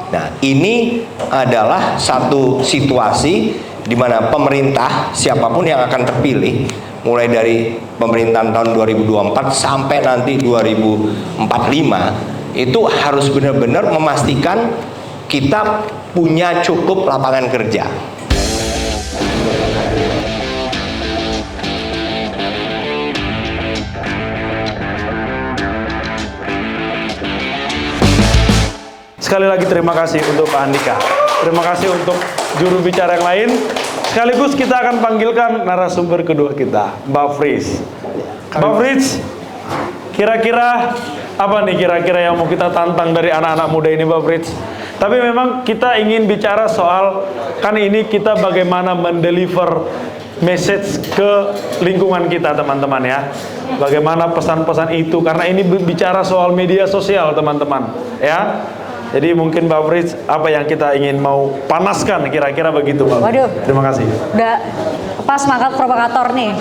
Nah, ini adalah satu situasi di mana pemerintah, siapapun yang akan terpilih, mulai dari pemerintahan tahun 2024 sampai nanti 2045, itu harus benar-benar memastikan kita punya cukup lapangan kerja. Sekali lagi terima kasih untuk Pak Andika. Terima kasih untuk juru bicara yang lain. Sekaligus kita akan panggilkan narasumber kedua kita, Mbak Fritz. Mbak Fritz, kira-kira apa nih kira-kira yang mau kita tantang dari anak-anak muda ini, Mbak Fritz? Tapi memang kita ingin bicara soal, kan ini kita bagaimana mendeliver message ke lingkungan kita, teman-teman ya. Bagaimana pesan-pesan itu, karena ini bicara soal media sosial, teman-teman ya. Jadi mungkin Mbak Fritz, apa yang kita ingin mau panaskan kira-kira begitu, Mbak? Waduh. Terima kasih. Udah pas semangat provokator nih.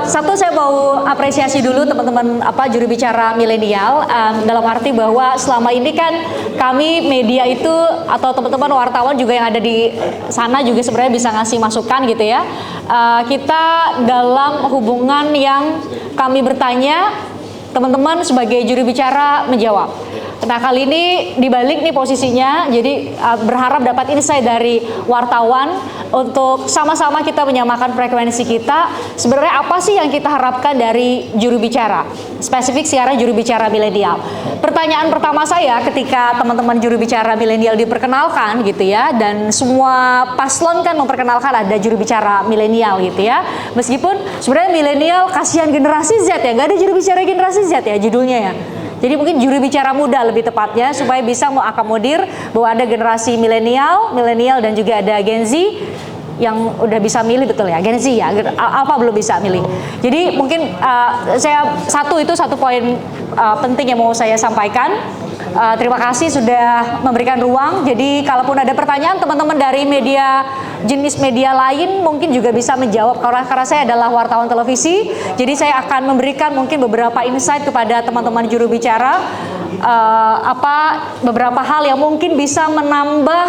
Satu, saya mau apresiasi dulu teman-teman juru bicara milenial, dalam arti bahwa selama ini kan kami media itu atau teman-teman wartawan juga yang ada di sana juga sebenarnya bisa ngasih masukan gitu ya. Kita dalam hubungan yang kami bertanya, teman-teman sebagai juru bicara menjawab. Nah, kali ini dibalik nih posisinya, jadi berharap dapat insight dari wartawan untuk sama-sama kita menyamakan frekuensi kita. Sebenarnya apa sih yang kita harapkan dari juru bicara? Spesifik sekarang juru bicara milenial. Pertanyaan pertama saya ketika teman-teman juru bicara milenial diperkenalkan gitu ya, dan semua paslon kan memperkenalkan ada juru bicara milenial gitu ya. Meskipun sebenarnya milenial kasihan generasi Z ya, nggak ada juru bicara generasi Z ya judulnya ya. Jadi mungkin juru bicara muda lebih tepatnya supaya bisa mengakomodir bahwa ada generasi milenial dan juga ada Gen Z yang udah bisa milih, betul ya, Gen Z ya, Alpha belum bisa milih. Jadi mungkin itu satu poin penting yang mau saya sampaikan. Terima kasih sudah memberikan ruang. Jadi kalaupun ada pertanyaan teman-teman dari jenis media lain mungkin juga bisa menjawab, karena saya adalah wartawan televisi. Jadi saya akan memberikan mungkin beberapa insight kepada teman-teman juru bicara, beberapa hal yang mungkin bisa menambah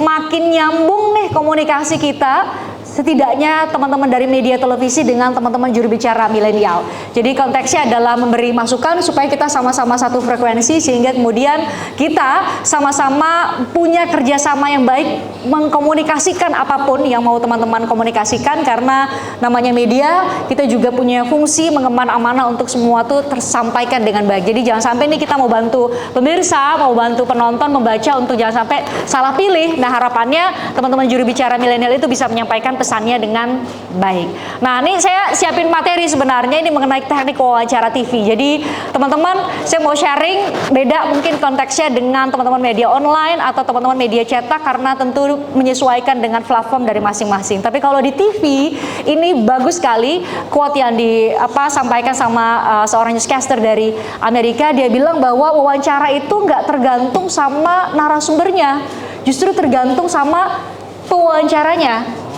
makin nyambung nih komunikasi kita, setidaknya teman-teman dari media televisi dengan teman-teman juru bicara milenial. Jadi konteksnya adalah memberi masukan supaya kita sama-sama satu frekuensi, sehingga kemudian kita sama-sama punya kerjasama yang baik mengkomunikasikan apapun yang mau teman-teman komunikasikan, karena namanya media, kita juga punya fungsi mengemban amanah untuk semua itu tersampaikan dengan baik. Jadi jangan sampai nih kita mau bantu pemirsa, mau bantu penonton membaca untuk jangan sampai salah pilih. Nah, harapannya teman-teman juru bicara milenial itu bisa menyampaikan pesannya dengan baik. Nah, ini saya siapin materi sebenarnya ini mengenai teknik wawancara TV. Jadi teman-teman, saya mau sharing beda mungkin konteksnya dengan teman-teman media online atau teman-teman media cetak, karena tentu menyesuaikan dengan platform dari masing-masing. Tapi kalau di TV ini bagus sekali quote yang disampaikan sama seorang newscaster dari Amerika. Dia bilang bahwa wawancara itu nggak tergantung sama narasumbernya, justru tergantung sama pewawancaranya.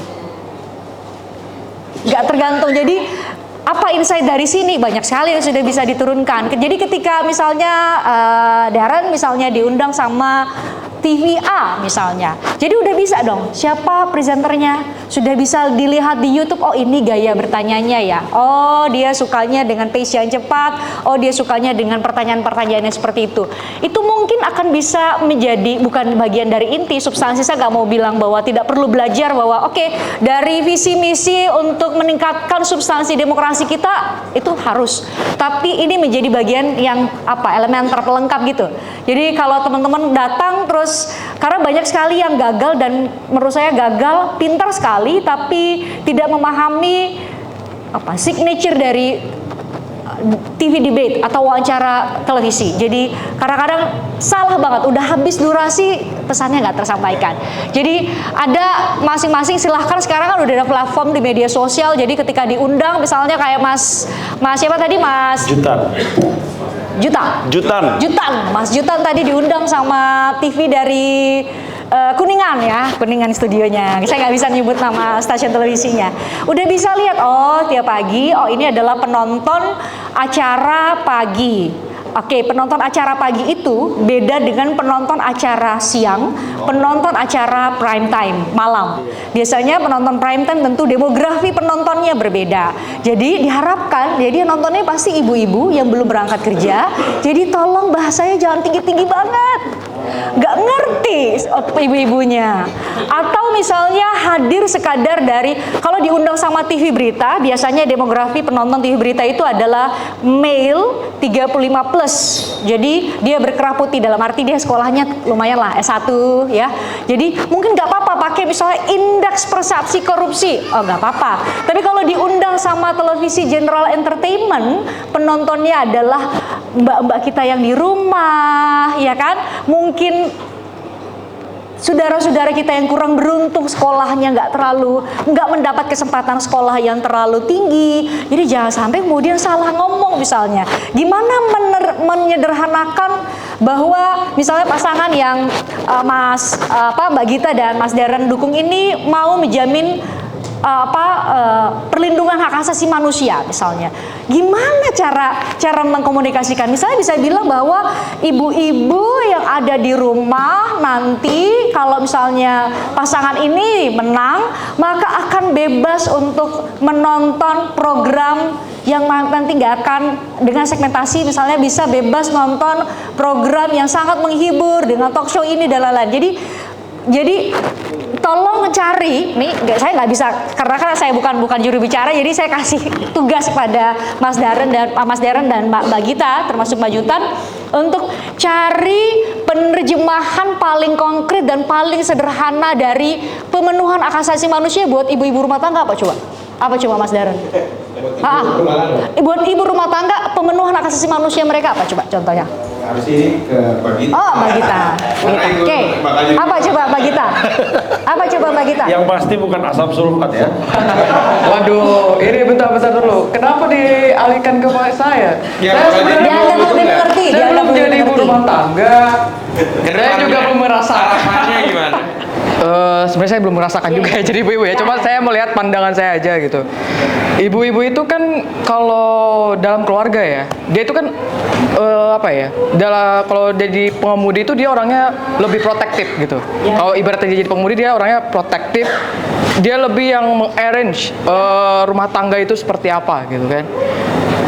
Nggak tergantung. Jadi apa insight dari sini? Banyak sekali yang sudah bisa diturunkan. Jadi ketika misalnya Darren misalnya diundang sama TVA misalnya, jadi udah bisa dong siapa presenternya, sudah bisa dilihat di YouTube. Oh, ini gaya bertanyanya ya, oh dia sukanya dengan pace yang cepat, oh dia sukanya dengan pertanyaan-pertanyaan yang seperti itu. Itu mungkin akan bisa menjadi bukan bagian dari inti substansi. Saya nggak mau bilang bahwa tidak perlu belajar, bahwa oke, dari visi misi untuk meningkatkan substansi demokrasi kita itu harus, tapi ini menjadi bagian yang elemen terpelengkap gitu. Jadi kalau teman-teman datang terus, karena banyak sekali yang gagal, dan menurut saya gagal pintar sekali tapi tidak memahami signature dari TV debate atau wawancara televisi. Jadi kadang-kadang salah banget, udah habis durasi pesannya nggak tersampaikan. Jadi ada masing-masing, silahkan sekarang kan udah ada platform di media sosial. Jadi ketika diundang misalnya kayak Mas siapa tadi, Mas Mas Jutan tadi diundang sama TV dari Kuningan ya, Kuningan studionya. Saya nggak bisa nyebut nama stasiun televisinya. Udah bisa lihat, oh tiap pagi, oh ini adalah penonton acara pagi. Oke, penonton acara pagi itu beda dengan penonton acara siang, penonton acara prime time, malam. Biasanya penonton prime time tentu demografi penontonnya berbeda. Jadi diharapkan, jadi yang nontonnya pasti ibu-ibu yang belum berangkat kerja. Jadi tolong bahasanya jangan tinggi-tinggi banget. Nggak ngerti ibu-ibunya. Atau misalnya hadir sekadar dari, kalau diundang sama TV berita, biasanya demografi penonton TV berita itu adalah male 35 plus. Jadi dia berkerah putih, dalam arti dia sekolahnya lumayan lah S1 ya. Jadi mungkin nggak apa-apa pakai misalnya indeks persepsi korupsi, oh nggak apa-apa. Tapi kalau diundang sama televisi general entertainment, penontonnya adalah mbak-mbak kita yang di rumah, ya kan? Mungkin saudara-saudara kita yang kurang beruntung sekolahnya nggak mendapat kesempatan sekolah yang terlalu tinggi. Jadi jangan sampai kemudian salah ngomong misalnya. Gimana menyederhanakan bahwa misalnya pasangan yang Mbak Gita dan Mas Darren dukung ini mau menjamin perlindungan hak asasi manusia misalnya. Gimana cara mengkomunikasikan? Misalnya bisa bilang bahwa ibu-ibu yang ada di rumah nanti kalau misalnya pasangan ini menang, maka akan bebas untuk menonton program yang nanti nggak akan dengan segmentasi, misalnya bisa bebas nonton program yang sangat menghibur dengan talk show ini dan lain-lain. Jadi tolong cari, nih saya nggak bisa karena saya bukan juru bicara, jadi saya kasih tugas kepada Mas Darren dan Mbak Gita termasuk Mbak Jutan untuk cari penerjemahan paling konkret dan paling sederhana dari pemenuhan hak asasi manusia buat ibu-ibu rumah tangga. Apa coba Mas Darren? Buat ibu rumah tangga pemenuhan hak asasi manusia mereka apa coba contohnya? Harus ini ke Mbak Gita. Oh, Mbak Gita. Oke. Apa coba Mbak Gita? Yang pasti bukan asap sulfat ya. Waduh, ini bentar dulu. Kenapa dialihkan ke saya? Ya, Saya sebenarnya belum jadi ibu rumah tangga. Saya juga belum merasakan. Harapannya gimana? Sebenarnya saya belum merasakan juga ya jadi ibu-ibu ya. Cuma saya melihat pandangan saya aja gitu. Ibu-ibu itu kan kalau dalam keluarga ya, dia itu kan kalau jadi pengemudi itu dia orangnya lebih protektif gitu. Kalau ibaratnya jadi pengemudi dia orangnya protektif. Dia lebih yang mengarrange rumah tangga itu seperti apa gitu kan.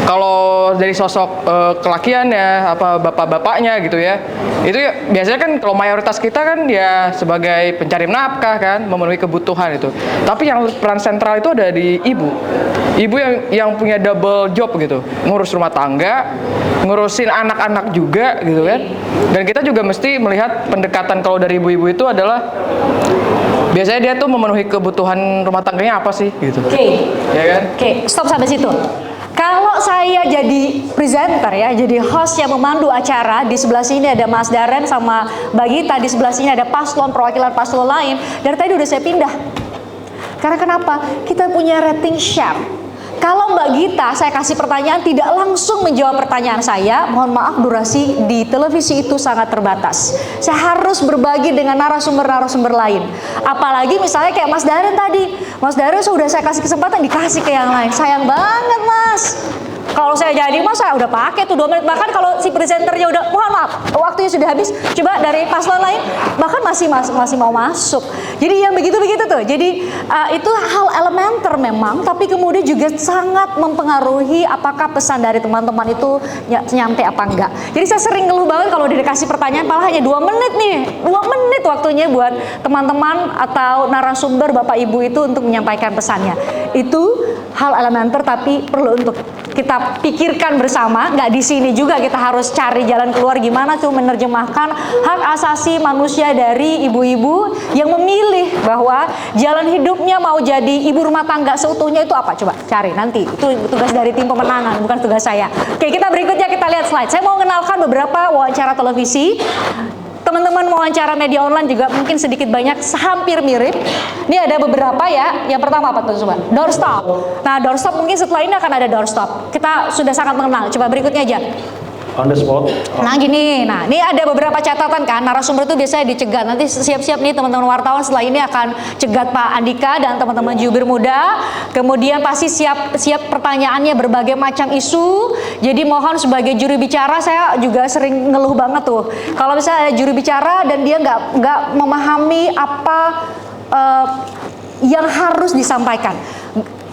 Kalau dari sosok kelakiannya, bapak-bapaknya gitu ya, itu ya, biasanya kan kalau mayoritas kita kan ya sebagai pencari nafkah kan, memenuhi kebutuhan itu. Tapi yang peran sentral itu ada di ibu yang punya double job gitu, ngurus rumah tangga, ngurusin anak-anak juga gitu kan. Dan kita juga mesti melihat pendekatan kalau dari ibu-ibu itu adalah biasanya dia tuh memenuhi kebutuhan rumah tangganya apa sih gitu. Oke. Ya kan? Oke, stop sampai situ. Kalau saya jadi presenter ya, jadi host yang memandu acara, di sebelah sini ada Mas Darren sama Mbak Gita, di sebelah sini ada perwakilan paslon lain. Dari tadi udah saya pindah. Karena kenapa? Kita punya rating share. Kalau Mbak Gita, saya kasih pertanyaan tidak langsung menjawab pertanyaan saya, mohon maaf durasi di televisi itu sangat terbatas. Saya harus berbagi dengan narasumber-narasumber lain. Apalagi misalnya kayak Mas Darren tadi. Mas Darren sudah saya kasih kesempatan dikasih ke yang lain. Sayang banget Mas. Kalau saya jadi Mas, saya udah pakai tuh 2 menit. Bahkan kalau si presenternya udah, mohon maaf, waktunya sudah habis. Coba dari paslon lain, bahkan masih mau masuk. Jadi yang begitu-begitu tuh. Jadi itu hal elementer memang, tapi kemudian juga sangat mempengaruhi apakah pesan dari teman-teman itu nyampe apa enggak. Jadi saya sering ngeluh banget kalau dikasih pertanyaan, malah hanya 2 menit nih. 2 menit waktunya buat teman-teman atau narasumber Bapak Ibu itu untuk menyampaikan pesannya. Itu hal elementer tapi perlu untuk kita pikirkan bersama. Nggak di sini juga kita harus cari jalan keluar gimana tuh menerjemahkan hak asasi manusia dari ibu-ibu yang memilih bahwa jalan hidupnya mau jadi ibu rumah tangga seutuhnya itu apa. Coba cari nanti, itu tugas dari tim pemenangan, bukan tugas saya. Oke, kita berikutnya kita lihat slide. Saya mau mengenalkan beberapa wawancara televisi. Teman-teman wawancara media online juga mungkin sedikit banyak hampir mirip. Ini ada beberapa ya. Yang pertama apa tuh coba? Doorstop. Nah, doorstop mungkin setelah ini akan ada doorstop. Kita sudah sangat mengenal. Coba berikutnya aja. On the spot. Nah gini, nah ini ada beberapa catatan kan, narasumber itu biasanya dicegat. Nanti siap-siap nih teman-teman wartawan setelah ini akan cegat Pak Andika dan teman-teman jubir muda. Kemudian pasti siap pertanyaannya berbagai macam isu. Jadi mohon sebagai juru bicara, saya juga sering ngeluh banget tuh. Kalau misalnya ada juru bicara dan dia nggak memahami apa yang harus disampaikan.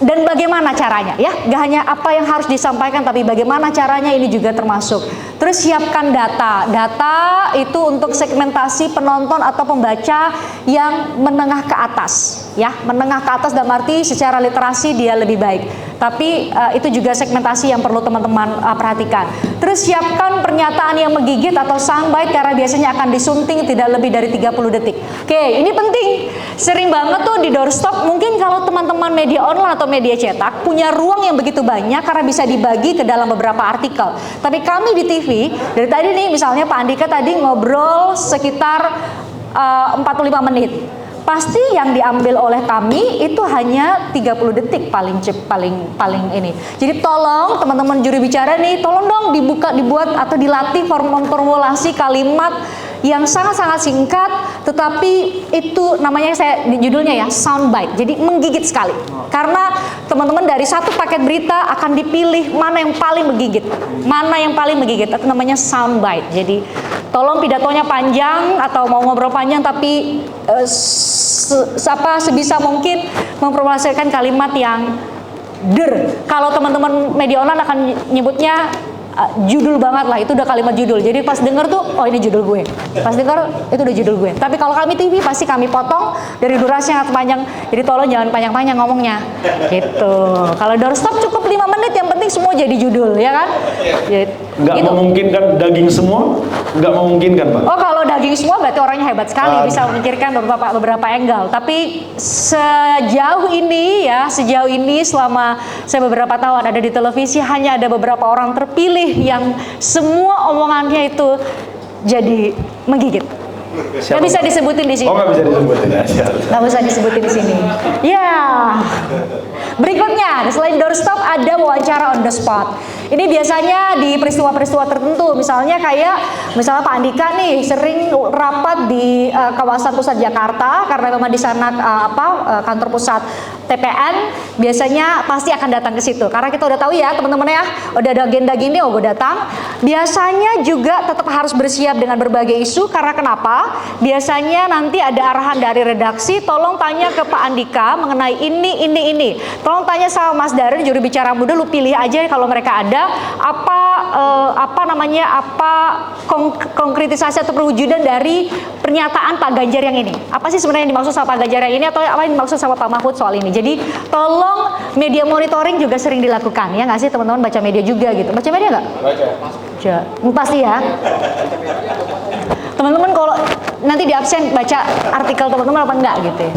Dan bagaimana caranya ya, gak hanya apa yang harus disampaikan tapi bagaimana caranya ini juga termasuk. Terus siapkan data itu untuk segmentasi penonton atau pembaca yang menengah ke atas ya, menengah ke atas dalam arti secara literasi dia lebih baik, tapi itu juga segmentasi yang perlu teman-teman perhatikan. Terus siapkan pernyataan yang menggigit atau soundbite karena biasanya akan disunting tidak lebih dari 30 detik. Oke, ini penting, sering banget tuh di doorstop, mungkin kalau teman-teman media online atau media cetak punya ruang yang begitu banyak karena bisa dibagi ke dalam beberapa artikel. Tapi kami di TV, dari tadi nih misalnya Pak Andika tadi ngobrol sekitar 45 menit. Pasti yang diambil oleh kami itu hanya 30 detik paling ini. Jadi tolong teman-teman juru bicara nih, tolong dong dibuat atau dilatih formulasi kalimat yang sangat-sangat singkat, tetapi itu namanya judulnya ya soundbite. Jadi menggigit sekali. Karena teman-teman dari satu paket berita akan dipilih mana yang paling menggigit. Mana yang paling menggigit, itu namanya soundbite. Jadi tolong pidatonya panjang atau mau ngobrol panjang tapi sebisa mungkin memformulasikan kalimat yang kalau teman-teman media online akan nyebutnya judul banget lah, itu udah kalimat judul. Jadi pas denger tuh, oh ini judul gue. Pas denger itu udah judul gue. Tapi kalau kami TV pasti kami potong dari durasi yang panjang. Jadi tolong jangan panjang-panjang ngomongnya. Gitu. Kalau doorstop cukup 5 menit, yang penting semua jadi judul, ya kan? Nggak gitu. memungkinkan daging semua? Nggak memungkinkan, Pak? Oh, kalau daging semua berarti orangnya hebat sekali, bisa memikirkan beberapa angle. Tapi sejauh ini selama saya beberapa tahun ada di televisi, hanya ada beberapa orang terpilih yang semua omongannya itu jadi menggigit. Nggak bisa disebutin di sini. Oh, nggak bisa disebutin ya. Nggak bisa disebutin di sini. Ya. Berikutnya, selain doorstop ada wawancara on the spot. Ini biasanya di peristiwa-peristiwa tertentu, misalnya Pak Andika nih sering rapat di kawasan pusat Jakarta karena memang di sana kantor pusat TPN, biasanya pasti akan datang ke situ. Karena kita udah tahu ya teman-teman ya, udah ada agenda gini, gue datang. Biasanya juga tetap harus bersiap dengan berbagai isu karena kenapa? Biasanya nanti ada arahan dari redaksi, tolong tanya ke Pak Andika mengenai ini. Tolong tanya sama Mas Darren, juru bicara muda, lu pilih aja kalau mereka ada konkretisasi atau perwujudan dari pernyataan Pak Ganjar yang ini. Apa sih sebenarnya yang dimaksud sama Pak Ganjar yang ini atau apa yang dimaksud sama Pak Mahfud soal ini? Jadi tolong media monitoring juga sering dilakukan ya nggak sih teman-teman, baca media juga gitu. Baca media nggak? Baca. Pasti ya. Teman-teman kalau nanti di absen baca artikel teman-teman apa enggak gitu ya.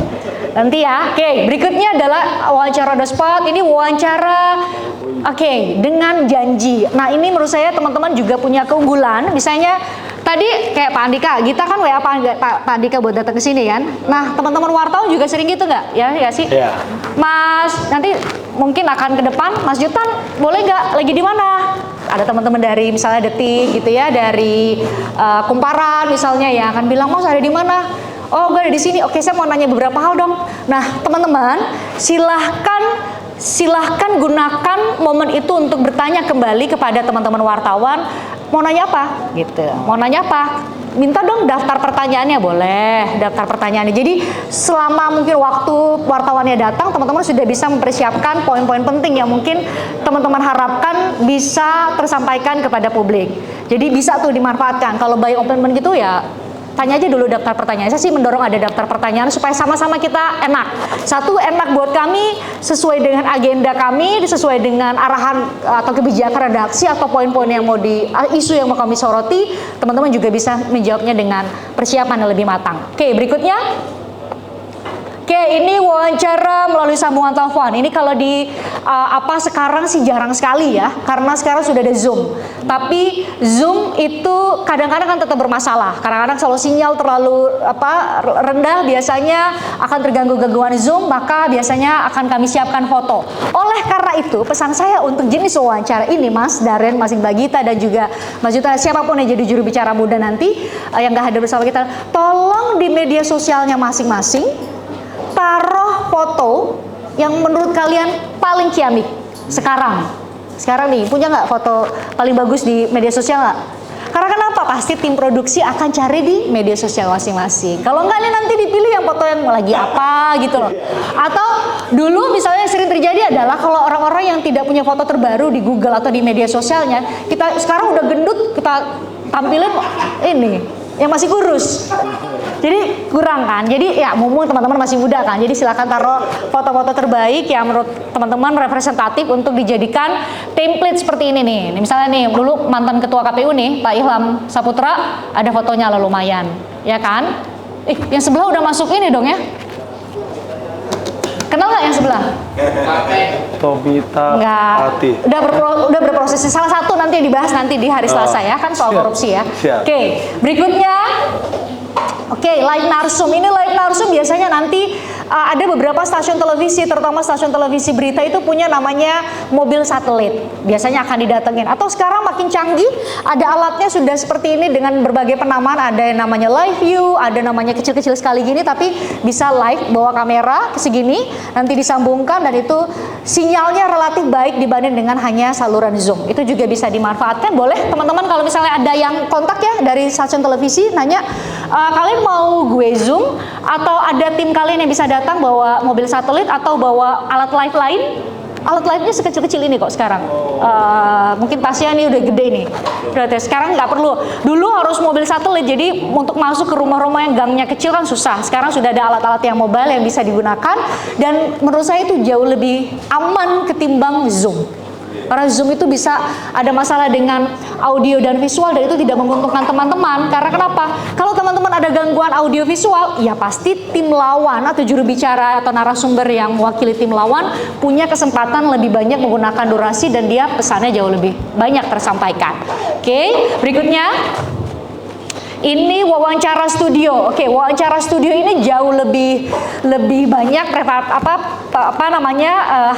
Nanti ya. Oke, berikutnya adalah wawancara on the spot. Ini wawancara dengan janji. Nah, ini menurut saya teman-teman juga punya keunggulan. Misalnya tadi kayak Pak Andika, kita kan WA Pak Andika buat datang ke sini kan. Nah, teman-teman wartawan juga sering gitu nggak? Ya sih? Iya. Mas, nanti mungkin akan ke depan, Mas Jutan, boleh nggak lagi di mana? Ada teman-teman dari misalnya Detik gitu ya, dari Kumparan misalnya ya, akan bilang, Mas ada di mana? Oh, gue ada di sini. Oke, saya mau nanya beberapa hal dong. Nah, teman-teman, silahkan gunakan momen itu untuk bertanya kembali kepada teman-teman wartawan. Mau nanya apa? Gitu. Mau nanya apa? Minta dong daftar pertanyaannya, boleh. Daftar pertanyaannya. Jadi selama mungkin waktu wartawannya datang, teman-teman sudah bisa mempersiapkan poin-poin penting yang mungkin teman-teman harapkan bisa tersampaikan kepada publik. Jadi bisa tuh dimanfaatkan. Kalau by open gitu ya, tanya aja dulu daftar pertanyaan. Saya sih mendorong ada daftar pertanyaan supaya sama-sama kita enak. Satu, enak buat kami, sesuai dengan agenda kami, sesuai dengan arahan atau kebijakan redaksi atau poin-poin yang mau isu yang mau kami soroti, teman-teman juga bisa menjawabnya dengan persiapan yang lebih matang. Oke, berikutnya. Oke, ini wawancara melalui sambungan telepon. Ini kalau di sekarang sih jarang sekali ya, karena sekarang sudah ada Zoom. Tapi Zoom itu kadang-kadang kan tetap bermasalah. Kadang-kadang kalau sinyal terlalu rendah, biasanya akan terganggu gangguan Zoom, maka biasanya akan kami siapkan foto. Oleh karena itu, pesan saya untuk jenis wawancara ini, Mas Darren, Mas Iqbal Gita, dan juga Mas Juta, siapapun yang jadi juru bicara muda nanti yang nggak hadir bersama kita, tolong di media sosialnya masing-masing taruh foto yang menurut kalian paling ciamik sekarang nih, punya nggak foto paling bagus di media sosial nggak? Karena kenapa? Pasti tim produksi akan cari di media sosial masing-masing. Kalau nggak nih nanti dipilih yang foto yang lagi apa gitu loh. Atau dulu misalnya sering terjadi adalah kalau orang-orang yang tidak punya foto terbaru di Google atau di media sosialnya, kita sekarang udah gendut, kita tampilin ini yang masih kurus. Jadi kurang kan? Jadi ya mumpung teman-teman masih muda kan. Jadi silakan taruh foto-foto terbaik yang menurut teman-teman representatif untuk dijadikan template seperti ini nih. Misalnya nih, dulu mantan ketua KPU nih, Pak Ilham Saputra, ada fotonya lah lumayan. Ya kan? Yang sebelah udah masuk ini dong ya. Kenal nggak yang sebelah? Tobita Enggak. Hati. Udah berproses. Salah satu nanti yang dibahas nanti di hari Selasa ya, kan soal korupsi ya. Siap. Oke, berikutnya. Oke, live narsum. Ini live narsum biasanya nanti ada beberapa stasiun televisi, terutama stasiun televisi berita itu punya namanya mobil satelit. Biasanya akan didatengin. Atau sekarang makin canggih, ada alatnya sudah seperti ini dengan berbagai penamaan. Ada yang namanya live view, ada namanya kecil-kecil sekali gini, tapi bisa live, bawa kamera segini, nanti disambungkan, dan itu sinyalnya relatif baik dibanding dengan hanya saluran Zoom. Itu juga bisa dimanfaatkan. Boleh teman-teman kalau misalnya ada yang kontak ya dari stasiun televisi, nanya, kalian mau gue Zoom atau ada tim kalian yang bisa datang bawa mobil satelit atau bawa alat live lain? Alat live-nya sekecil-kecil ini kok sekarang. Mungkin tasnya nih udah gede nih. Berarti sekarang nggak perlu. Dulu harus mobil satelit, jadi untuk masuk ke rumah-rumah yang gangnya kecil kan susah. Sekarang sudah ada alat-alat yang mobile yang bisa digunakan, dan menurut saya itu jauh lebih aman ketimbang Zoom. Karena Zoom itu bisa ada masalah dengan audio dan visual, dan itu tidak menguntungkan teman-teman. Karena kenapa? Kalau teman-teman ada gangguan audio visual, ya pasti tim lawan atau juru bicara atau narasumber yang mewakili tim lawan punya kesempatan lebih banyak menggunakan durasi, dan dia pesannya jauh lebih banyak tersampaikan. Oke, berikutnya. Ini wawancara studio. Oke, wawancara studio ini jauh lebih banyak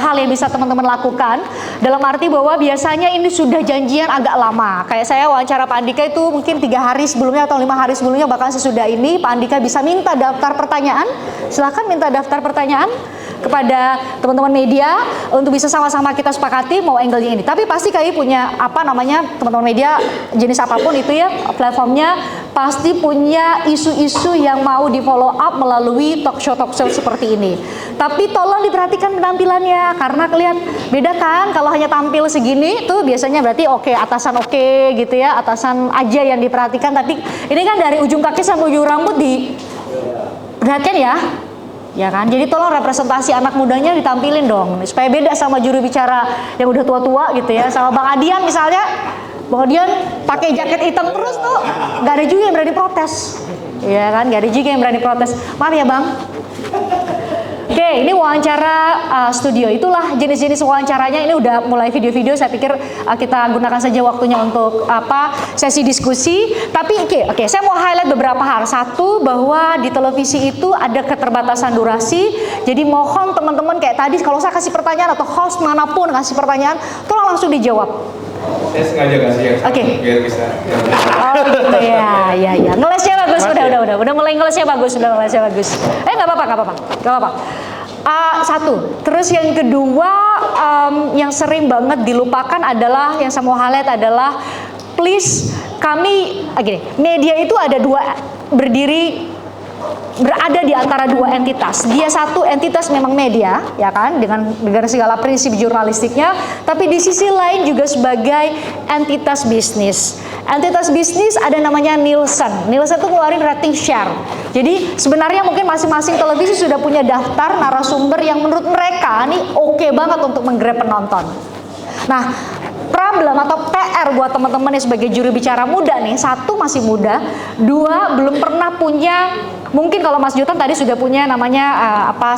hal yang bisa teman-teman lakukan. Dalam arti bahwa biasanya ini sudah janjian agak lama. Kayak saya wawancara Pak Andika itu mungkin 3 hari sebelumnya atau 5 hari sebelumnya, bahkan sesudah ini Pak Andika bisa minta daftar pertanyaan. Silakan minta daftar pertanyaan kepada teman-teman media untuk bisa sama-sama kita sepakati mau angle-nya ini. Tapi pasti kami punya teman-teman media jenis apapun itu ya, platformnya pasti punya isu-isu yang mau di follow up melalui talk show seperti ini. Tapi tolong diperhatikan penampilannya, karena kelihatan beda kan kalau hanya tampil segini tuh biasanya berarti atasan gitu ya, atasan aja yang diperhatikan. Tapi ini kan dari ujung kaki sampai ujung rambut diperhatikan ya. Ya kan, jadi tolong representasi anak mudanya ditampilin dong, supaya beda sama juru bicara yang udah tua-tua gitu ya. Sama Bang Adian misalnya, Bang Adian pakai jaket hitam terus tuh, nggak ada juga yang berani protes, ya kan, nggak ada juga yang berani protes. Maaf ya Bang. Oke, ini wawancara studio. Itulah jenis-jenis wawancaranya. Ini udah mulai video-video. Saya pikir kita gunakan saja waktunya untuk sesi diskusi. Tapi oke, saya mau highlight beberapa hal. Satu, bahwa di televisi itu ada keterbatasan durasi. Jadi mohon teman-teman kayak tadi, kalau saya kasih pertanyaan atau host manapun kasih pertanyaan, tolong langsung dijawab. Saya sengaja kasih yang sama biar bisa. Oh gitu ya. Ngelesnya bagus, udah mulai ngelesnya bagus, nggak apa-apa. Satu. Terus yang kedua, yang sering banget dilupakan adalah, yang saya mau highlight adalah, please, media itu ada berada di antara dua entitas. Dia satu entitas memang media, ya kan, dengan segala prinsip jurnalistiknya, tapi di sisi lain juga sebagai entitas bisnis. Entitas bisnis ada namanya Nielsen. Nielsen itu ngeluarin rating share. Jadi sebenarnya mungkin masing-masing televisi sudah punya daftar narasumber yang menurut mereka nih oke banget untuk menggrab penonton. Nah, problem atau PR buat teman-teman yang sebagai juru bicara muda nih, satu masih muda, dua belum pernah punya mungkin kalau Mas Jotan tadi sudah punya namanya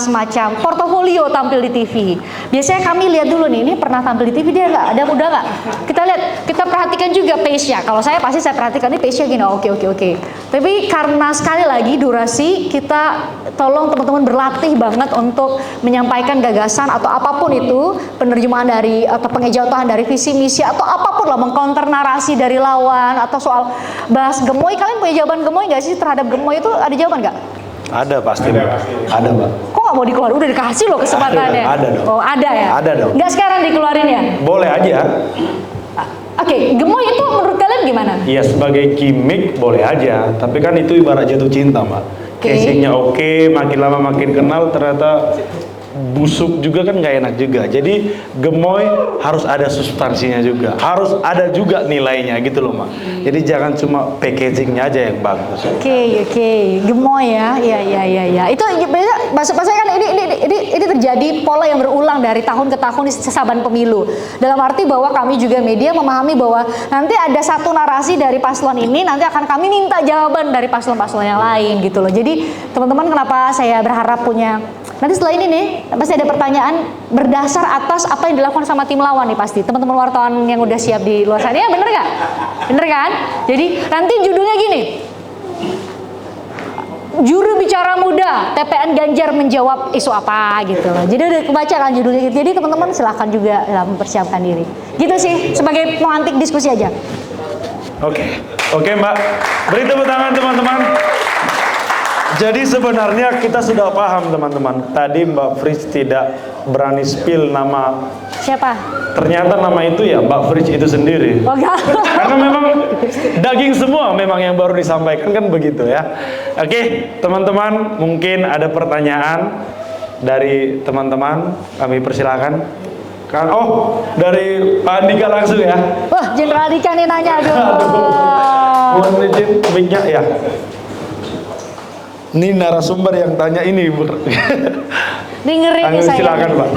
semacam portofolio tampil di TV. Biasanya kami lihat dulu nih, ini pernah tampil di TV dia nggak? Ada udah nggak? Kita lihat, kita perhatikan juga pace-nya. Kalau saya pasti saya perhatikan ini pace-nya gini, oke. Tapi karena sekali lagi durasi, kita tolong teman-teman berlatih banget untuk menyampaikan gagasan atau apapun itu, penerjemahan dari atau pengejauhan dari visi misi atau apapun lah, mengcounter narasi dari lawan atau soal bahas gemoy. Kalian punya jawaban gemoy nggak sih terhadap gemoy itu? Ada jawaban nggak? Ada pasti, Mbak. Ada, Mbak. Kok nggak mau dikeluarin? Udah dikasih loh kesempatannya. Ada dong. Oh, ada ya? Ada dong. Nggak sekarang dikeluarin ya? Boleh aja. Oke, gemoy itu menurut kalian gimana? Ya sebagai gimmick boleh aja, tapi kan itu ibarat jatuh cinta, Mbak. Oke. Casingnya oke, makin lama makin kenal, ternyata busuk juga kan nggak enak juga. Jadi gemoy harus ada substansinya juga, harus ada juga nilainya gitu loh, Mbak. Jadi jangan cuma packagingnya aja yang bagus. Oke, gemoy ya, iya. Itu bahasa kan ini terjadi pola yang berulang dari tahun ke tahun di saban pemilu. Dalam arti bahwa kami juga media memahami bahwa nanti ada satu narasi dari paslon ini, nanti akan kami minta jawaban dari paslon-paslon yang lain gitu loh. Jadi teman-teman, kenapa saya berharap punya nanti setelah ini nih pasti ada pertanyaan berdasar atas apa yang dilakukan sama tim lawan nih pasti. Teman-teman wartawan yang udah siap di luar sana, ya bener nggak? Bener kan? Jadi nanti judulnya gini, juru bicara muda TPN Ganjar menjawab isu apa gitu loh. Jadi udah kebaca kan judulnya gitu. Jadi teman-teman silahkan juga mempersiapkan diri. Gitu sih, sebagai pemantik diskusi aja. Oke, Mbak. Beri tepuk tangan teman-teman. Jadi sebenarnya kita sudah paham teman-teman. Tadi Mbak Fritz tidak berani spill nama. Siapa? Ternyata nama itu ya Mbak Fritz itu sendiri. Oh, enggak. Karena memang daging semua memang yang baru disampaikan kan begitu ya. Oke, teman-teman, mungkin ada pertanyaan dari teman-teman. Kami persilakan. Oh, dari Pak Andika langsung ya. Wah, Jenderal Andika nih nanya, aduh. Mohon izin mic-nya ya. Ini narasumber yang tanya ini, Bu. Ini ngeri nih saya. Silakan, Pak.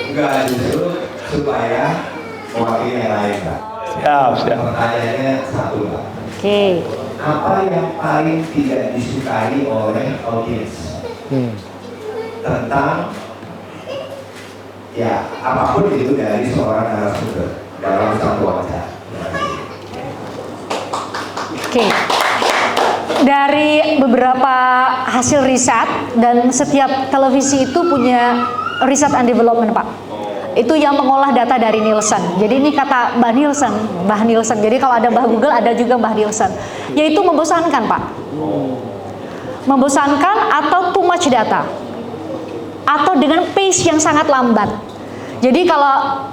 Enggak, justru supaya mewakili yang lain, Pak. Siap. Pertanyaannya satu, Pak. Oke. Apa yang paling tidak disukai oleh audiens tentang ya apapun itu dari seorang narasumber dalam satu wawancara? Oke. Dari beberapa hasil riset, dan setiap televisi itu punya riset and development, Pak. Itu yang mengolah data dari Nielsen. Jadi ini kata Mbah Nielsen. Jadi kalau ada Mbah Google, ada juga Mbah Nielsen. Yaitu membosankan, Pak. Membosankan atau too much data. Atau dengan pace yang sangat lambat. Jadi kalau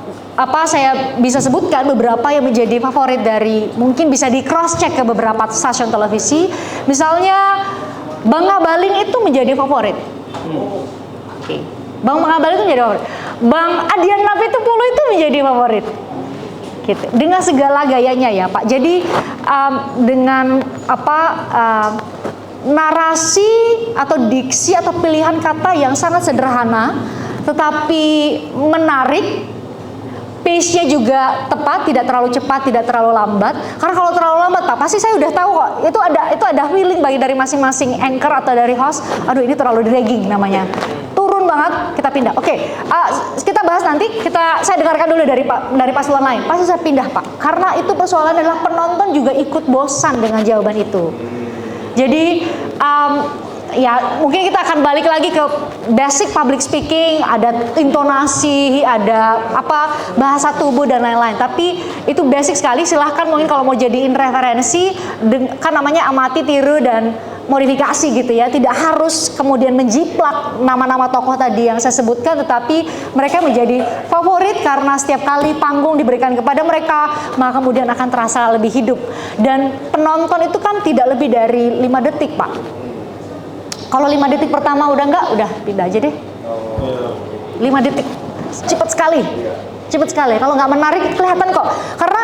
saya bisa sebutkan beberapa yang menjadi favorit dari, mungkin bisa di cross check ke beberapa stasiun televisi. Misalnya Bang Ngabalin itu menjadi favorit. Oke. Bang Ngabalin itu menjadi favorit. Bang Adian Napitupulu itu menjadi favorit. Gitu. Dengan segala gayanya ya, Pak. Jadi dengan narasi atau diksi atau pilihan kata yang sangat sederhana tetapi menarik. Pace-nya juga tepat, tidak terlalu cepat, tidak terlalu lambat. Karena kalau terlalu lambat, Pak, pasti saya udah tahu kok. Itu ada feeling bagi dari masing-masing anchor atau dari host. Aduh, ini terlalu dragging namanya. Turun banget, kita pindah. Oke, kita bahas nanti. Saya dengarkan dulu dari paslon lain. Pasti saya pindah, Pak. Karena itu persoalan adalah penonton juga ikut bosan dengan jawaban itu. Jadi ya mungkin kita akan balik lagi ke basic public speaking, ada intonasi, ada bahasa tubuh dan lain-lain. Tapi itu basic sekali. Silahkan mungkin kalau mau jadiin referensi, kan namanya amati, tiru dan modifikasi gitu ya. Tidak harus kemudian menjiplak nama-nama tokoh tadi yang saya sebutkan, tetapi mereka menjadi favorit karena setiap kali panggung diberikan kepada mereka, maka kemudian akan terasa lebih hidup. Dan penonton itu kan tidak lebih dari 5 detik, Pak. Kalau 5 detik pertama udah enggak, udah pindah aja deh. 5 detik, cepat sekali. Kalau nggak menarik kelihatan kok. Karena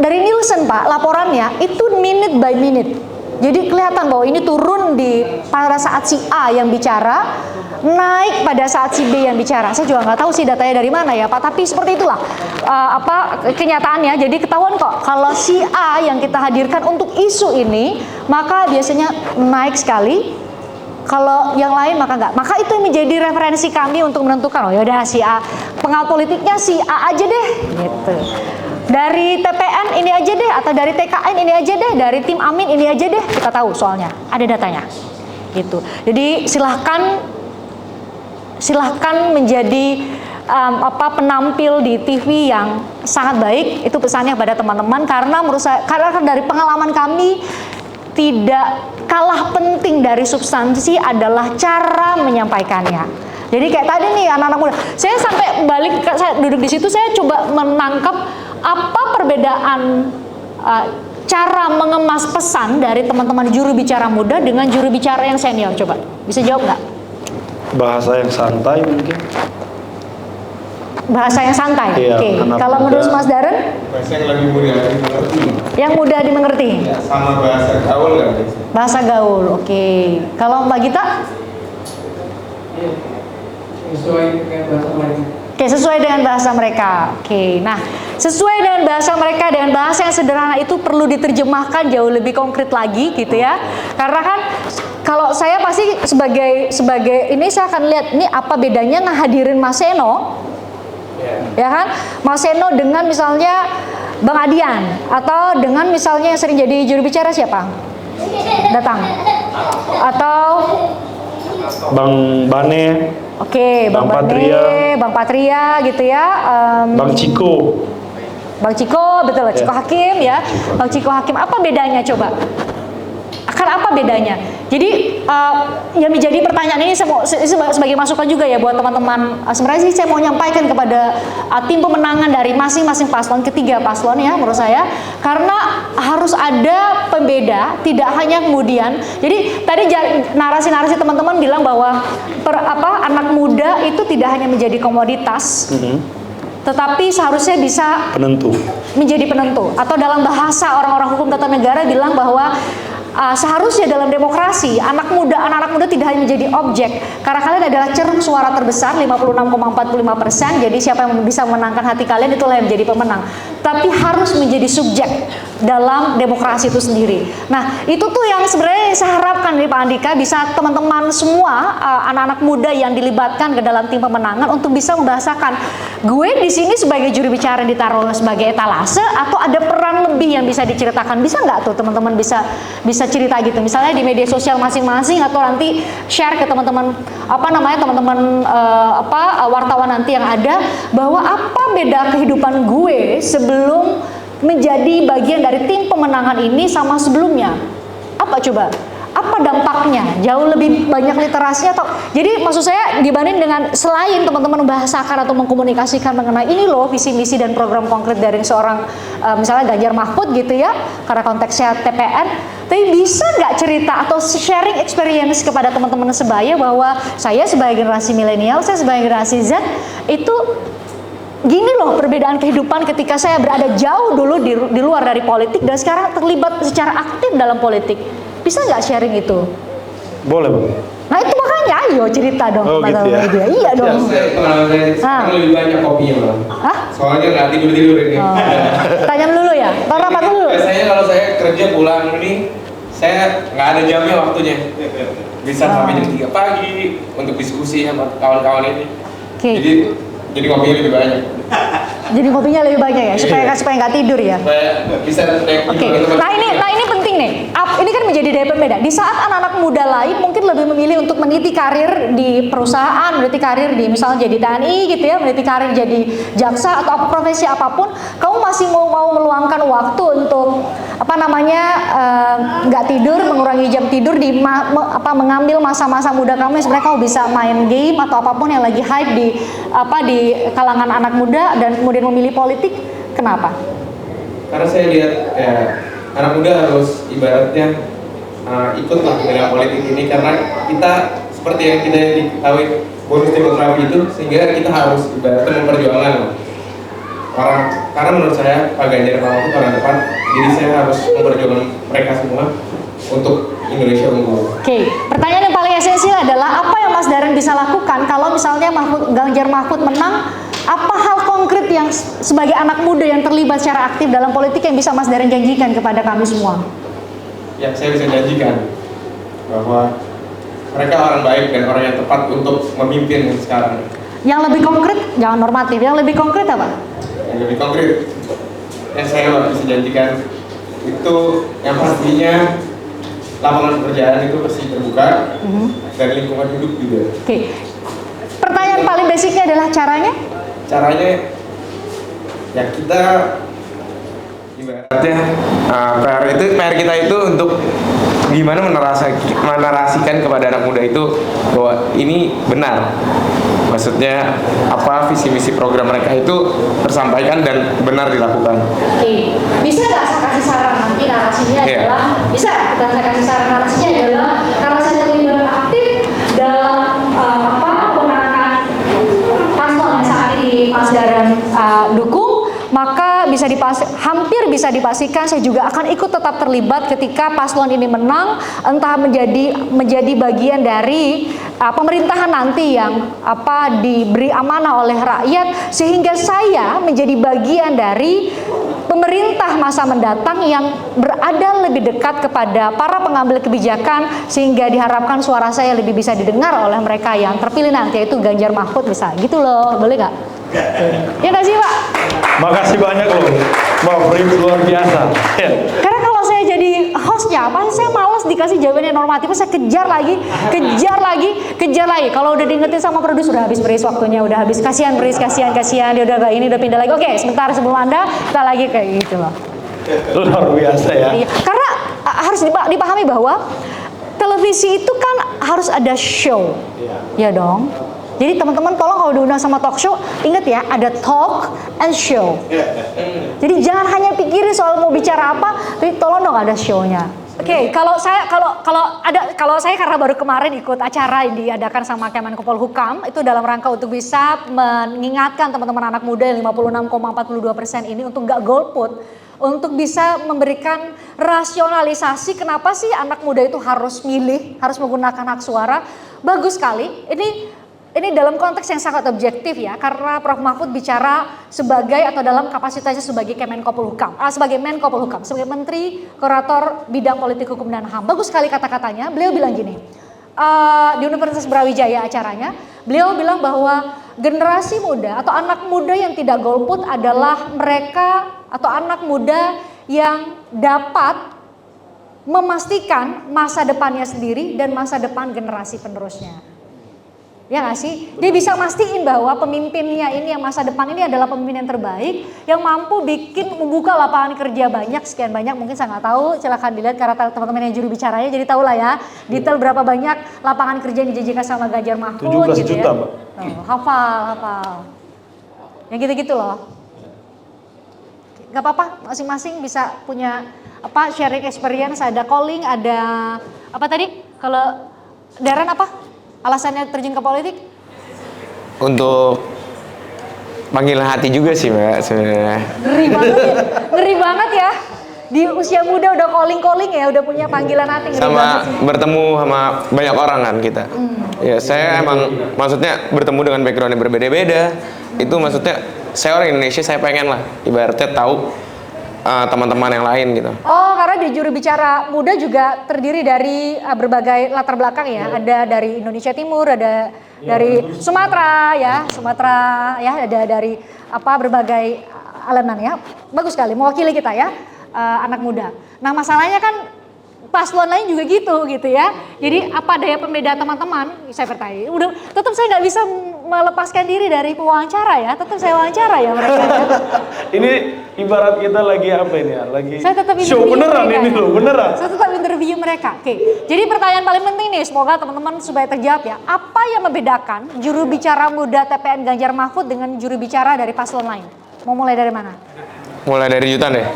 dari Nielsen, Pak, laporannya itu minute by minute. Jadi kelihatan bahwa ini turun pada saat si A yang bicara, naik pada saat si B yang bicara. Saya juga nggak tahu sih datanya dari mana ya, Pak. Tapi seperti itulah kenyataannya. Jadi ketahuan kok kalau si A yang kita hadirkan untuk isu ini, maka biasanya naik sekali. Kalau yang lain maka enggak. Maka itu menjadi referensi kami untuk menentukan, oh yaudah si A, pengawal politiknya si A aja deh, gitu. Dari TPN ini aja deh, atau dari TKN ini aja deh, dari tim Amin ini aja deh, kita tahu soalnya, ada datanya, gitu. Jadi silahkan menjadi penampil di TV yang sangat baik. Itu pesannya pada teman-teman, karena menurut saya, karena dari pengalaman kami, tidak kalah penting dari substansi adalah cara menyampaikannya. Jadi kayak tadi nih anak-anak muda, saya sampai balik, saya duduk di situ, saya coba menangkap apa perbedaan cara mengemas pesan dari teman-teman juru bicara muda dengan juru bicara yang senior. Coba bisa jawab nggak? Bahasa yang santai mungkin. Bahasa yang santai. Iya, Oke. Kalau menurut Mas Darren? Bahasa yang lebih mudah dimengerti. Yang mudah dimengerti. Ya, sama bahasa gaul kan. Bahasa gaul. Oke. Kalau Mbak Gita? Sesuai dengan bahasa mereka. Oke, sesuai dengan bahasa mereka. Oke. Nah, sesuai dengan bahasa mereka, dengan bahasa yang sederhana itu perlu diterjemahkan jauh lebih konkret lagi gitu ya. Karena kan kalau saya pasti sebagai ini saya akan lihat ini apa bedanya ngehadirin Mas Seno. Ya kan? Mas Seno dengan misalnya Bang Adian, atau dengan misalnya yang sering jadi juru bicara siapa? Datang. Atau Bang Bane. Oke, Bang Bane, Bang Patria gitu ya. Bang Ciko. Bang Ciko, betul, Ciko Hakim ya. Bang Ciko Hakim, apa bedanya coba? Akan apa bedanya? Jadi yang menjadi pertanyaan ini saya mau sebagai masukan juga ya buat teman-teman. Sebenarnya sih saya mau nyampaikan kepada tim pemenangan dari masing-masing paslon, ketiga paslon ya menurut saya, karena harus ada pembeda, tidak hanya kemudian. Jadi tadi narasi-narasi teman-teman bilang bahwa anak muda itu tidak hanya menjadi komoditas. Tetapi seharusnya bisa menjadi penentu. Atau dalam bahasa orang-orang hukum tata negara bilang bahwa seharusnya dalam demokrasi anak-anak muda tidak hanya menjadi objek, karena kalian adalah ceruk suara terbesar 56,45%. Jadi siapa yang bisa memenangkan hati kalian itulah yang menjadi pemenang. Tapi harus menjadi subjek dalam demokrasi itu sendiri. Nah, itu tuh yang sebenarnya saya harapkan dari Pak Andika, bisa teman-teman semua anak-anak muda yang dilibatkan ke dalam tim pemenangan untuk bisa membahasakan, gue di sini sebagai juru bicara ditaruh sebagai etalase atau ada peran lebih yang bisa diceritakan. Bisa nggak tuh teman-teman bisa cerita gitu, misalnya di media sosial masing-masing, atau nanti share ke teman-teman teman-teman wartawan nanti yang ada, bahwa apa beda kehidupan gue sebelum menjadi bagian dari tim pemenangan ini sama sebelumnya. Apa coba? Apa dampaknya? Jauh lebih banyak literasinya atau jadi maksud saya dibanding dengan selain teman-teman membahasakan atau mengkomunikasikan mengenai ini loh visi misi dan program konkret dari seorang misalnya Ganjar Mahfud gitu ya, karena konteksnya TPN, tapi bisa nggak cerita atau sharing experience kepada teman-teman sebaya bahwa saya sebagai generasi milenial, saya sebagai generasi Z itu gini loh perbedaan kehidupan ketika saya berada jauh dulu di luar dari politik dan sekarang terlibat secara aktif dalam politik. Bisa nggak sharing itu? Boleh, Bang. Nah itu makanya ayo cerita dong. Oh, gitu ya? Media. Iya dong. Pengalaman saya sekarang lebih banyak kopinya malah. Hah? Soalnya nggak tidur ini. Oh. Tanya dulu ya. Apa dulu? Biasanya kalau saya kerja pulang ini, saya nggak ada jamnya waktunya. Bisa sampai jam 3 pagi untuk diskusi sama kawan-kawan ini. Oke. Jadi kopinya lebih banyak. Jadi kopinya lebih banyak ya, supaya nggak tidur ya. Supaya bisa Oke. Nah ini penting nih. Ini kan menjadi daya pembeda. Di saat anak-anak muda lain mungkin lebih memilih untuk meniti karir di perusahaan, meniti karir di misalnya jadi TNI gitu ya, meniti karir jadi jaksa atau profesi apapun, kamu masih mau meluangkan waktu untuk nggak tidur, mengurangi jam tidur mengambil masa-masa muda kamu yang sebenarnya kamu bisa main game atau apapun yang lagi hype di kalangan anak muda dan kemudian memilih politik. Kenapa? Karena saya lihat ya anak muda harus ibaratnya ikutlah dalam politik ini, karena kita seperti yang kita diketahui bonus demografi itu, sehingga kita harus ibaratnya memperjuangkan orang, karena menurut saya Pak Ganjar Mahfud orang depan, jadi saya harus memperjuangkan mereka semua untuk Indonesia unggul. Oke, pertanyaan yang paling esensial adalah apa yang Mas Darren bisa lakukan kalau misalnya Ganjar Mahfud menang? Apa hal konkret yang sebagai anak muda yang terlibat secara aktif dalam politik yang bisa Mas Darren janjikan kepada kami semua? Ya, saya bisa janjikan bahwa mereka orang baik dan orang yang tepat untuk memimpin sekarang. Yang lebih konkret, jangan normatif. Yang lebih konkret apa? Yang lebih konkret yang saya bisa janjikan itu yang pastinya lapangan pekerjaan itu pasti terbuka dan lingkungan hidup juga. Oke. Pertanyaan paling basicnya adalah caranya? Caranya ya kita ibaratnya PR kita itu untuk gimana menarasikan kepada anak muda itu bahwa ini benar. Maksudnya apa visi misi program mereka itu tersampaikan dan benar dilakukan. Oke, bisa nggak saya kasih saran nanti narasinya adalah bisa kita saya kasih saran narasinya adalah karena saya terlibat aktif dalam pemenangan paslon yang saat ini Mas Daran dukung, maka hampir bisa dipastikan saya juga akan ikut tetap terlibat ketika paslon ini menang, entah menjadi bagian dari pemerintahan nanti yang diberi amanah oleh rakyat, sehingga saya menjadi bagian dari pemerintah masa mendatang yang berada lebih dekat kepada para pengambil kebijakan, sehingga diharapkan suara saya lebih bisa didengar oleh mereka yang terpilih nanti, yaitu Ganjar Mahfud bisa gitu loh, boleh nggak? Ya nggak sih Pak? Makasih banyak loh, Mbak Fris, luar biasa. Ya. Karena kalau saya jadi hostnya, pasti saya malas dikasih jawaban yang normatif, saya kejar lagi. Kalau udah diingetin sama produser, udah habis Fris waktunya, udah habis, kasihan Fris, kasihan, dia udah gak ini, udah pindah lagi. Oke, sebentar sebelum Anda, kita lagi kayak gitu loh. Luar biasa ya. Iya, karena harus dipahami bahwa televisi itu kan harus ada show, ya dong. Jadi teman-teman tolong kalau diundang sama talk show, ingat ya, ada talk and show. Jadi jangan hanya pikirin soal mau bicara apa, tapi tolong dong ada show-nya. Oke, kalau saya karena baru kemarin ikut acara yang diadakan sama Kemenkopol-Hukam, itu dalam rangka untuk bisa mengingatkan teman-teman anak muda yang 56,42% ini untuk nggak golput, untuk bisa memberikan rasionalisasi kenapa sih anak muda itu harus milih, harus menggunakan hak suara. Bagus sekali. Ini dalam konteks yang sangat objektif ya, karena Prof. Mahfud bicara sebagai atau dalam kapasitasnya sebagai Kemenkopol-Hukam, sebagai Menkopol-Hukam, sebagai Menteri Koordinator Bidang Politik Hukum dan HAM. Bagus sekali kata-katanya. Beliau bilang gini, di Universitas Brawijaya acaranya, beliau bilang bahwa generasi muda atau anak muda yang tidak golput adalah mereka atau anak muda yang dapat memastikan masa depannya sendiri dan masa depan generasi penerusnya. Ya nggak sih? Dia bisa mastiin bahwa pemimpinnya ini yang masa depan ini adalah pemimpin yang terbaik, yang mampu membuka lapangan kerja sekian banyak, mungkin saya nggak tahu, silakan dilihat karena teman-teman yang juru bicaranya, jadi tahu lah ya detail berapa banyak lapangan kerja yang dijanjikan sama Ganjar Mahfud. 17 gitu juta, ya. Mbak. Hafal. Yang gitu-gitu loh. Gak apa-apa, masing-masing bisa punya sharing experience, ada calling, ada apa tadi? Kalau Daran apa? Alasannya terjun ke politik? Untuk panggilan hati juga sih Mbak sebenarnya. Ngeri banget ya. Di usia muda udah calling ya, udah punya panggilan hati. Sama bertemu sama banyak orang kan kita. Ya saya emang maksudnya bertemu dengan background yang berbeda-beda. Itu maksudnya saya orang Indonesia, saya pengen lah ibaratnya tahu teman-teman yang lain gitu. Oh, karena di juru bicara muda juga terdiri dari berbagai latar belakang ya. Ada dari Indonesia Timur, ada dari Sumatera ya, ada dari berbagai elemen ya. Bagus sekali mewakili kita ya, anak muda. Nah, masalahnya kan paslon lain juga gitu ya. Jadi apa daya pembeda teman-teman? Saya bertanya. Udah, tetap saya nggak bisa melepaskan diri dari pewawancara ya. Tetap saya wawancara ya mereka. Ya. Ini ibarat kita lagi apa ini ya? Lagi saya tetap show beneran mereka, ini loh, beneran. Saya tetap interview mereka. Oke. Jadi pertanyaan paling penting nih, semoga teman-teman supaya terjawab ya. Apa yang membedakan juru bicara muda TPN Ganjar Mahfud dengan juru bicara dari paslon lain? Mau mulai dari mana? Mulai dari Yutan ya.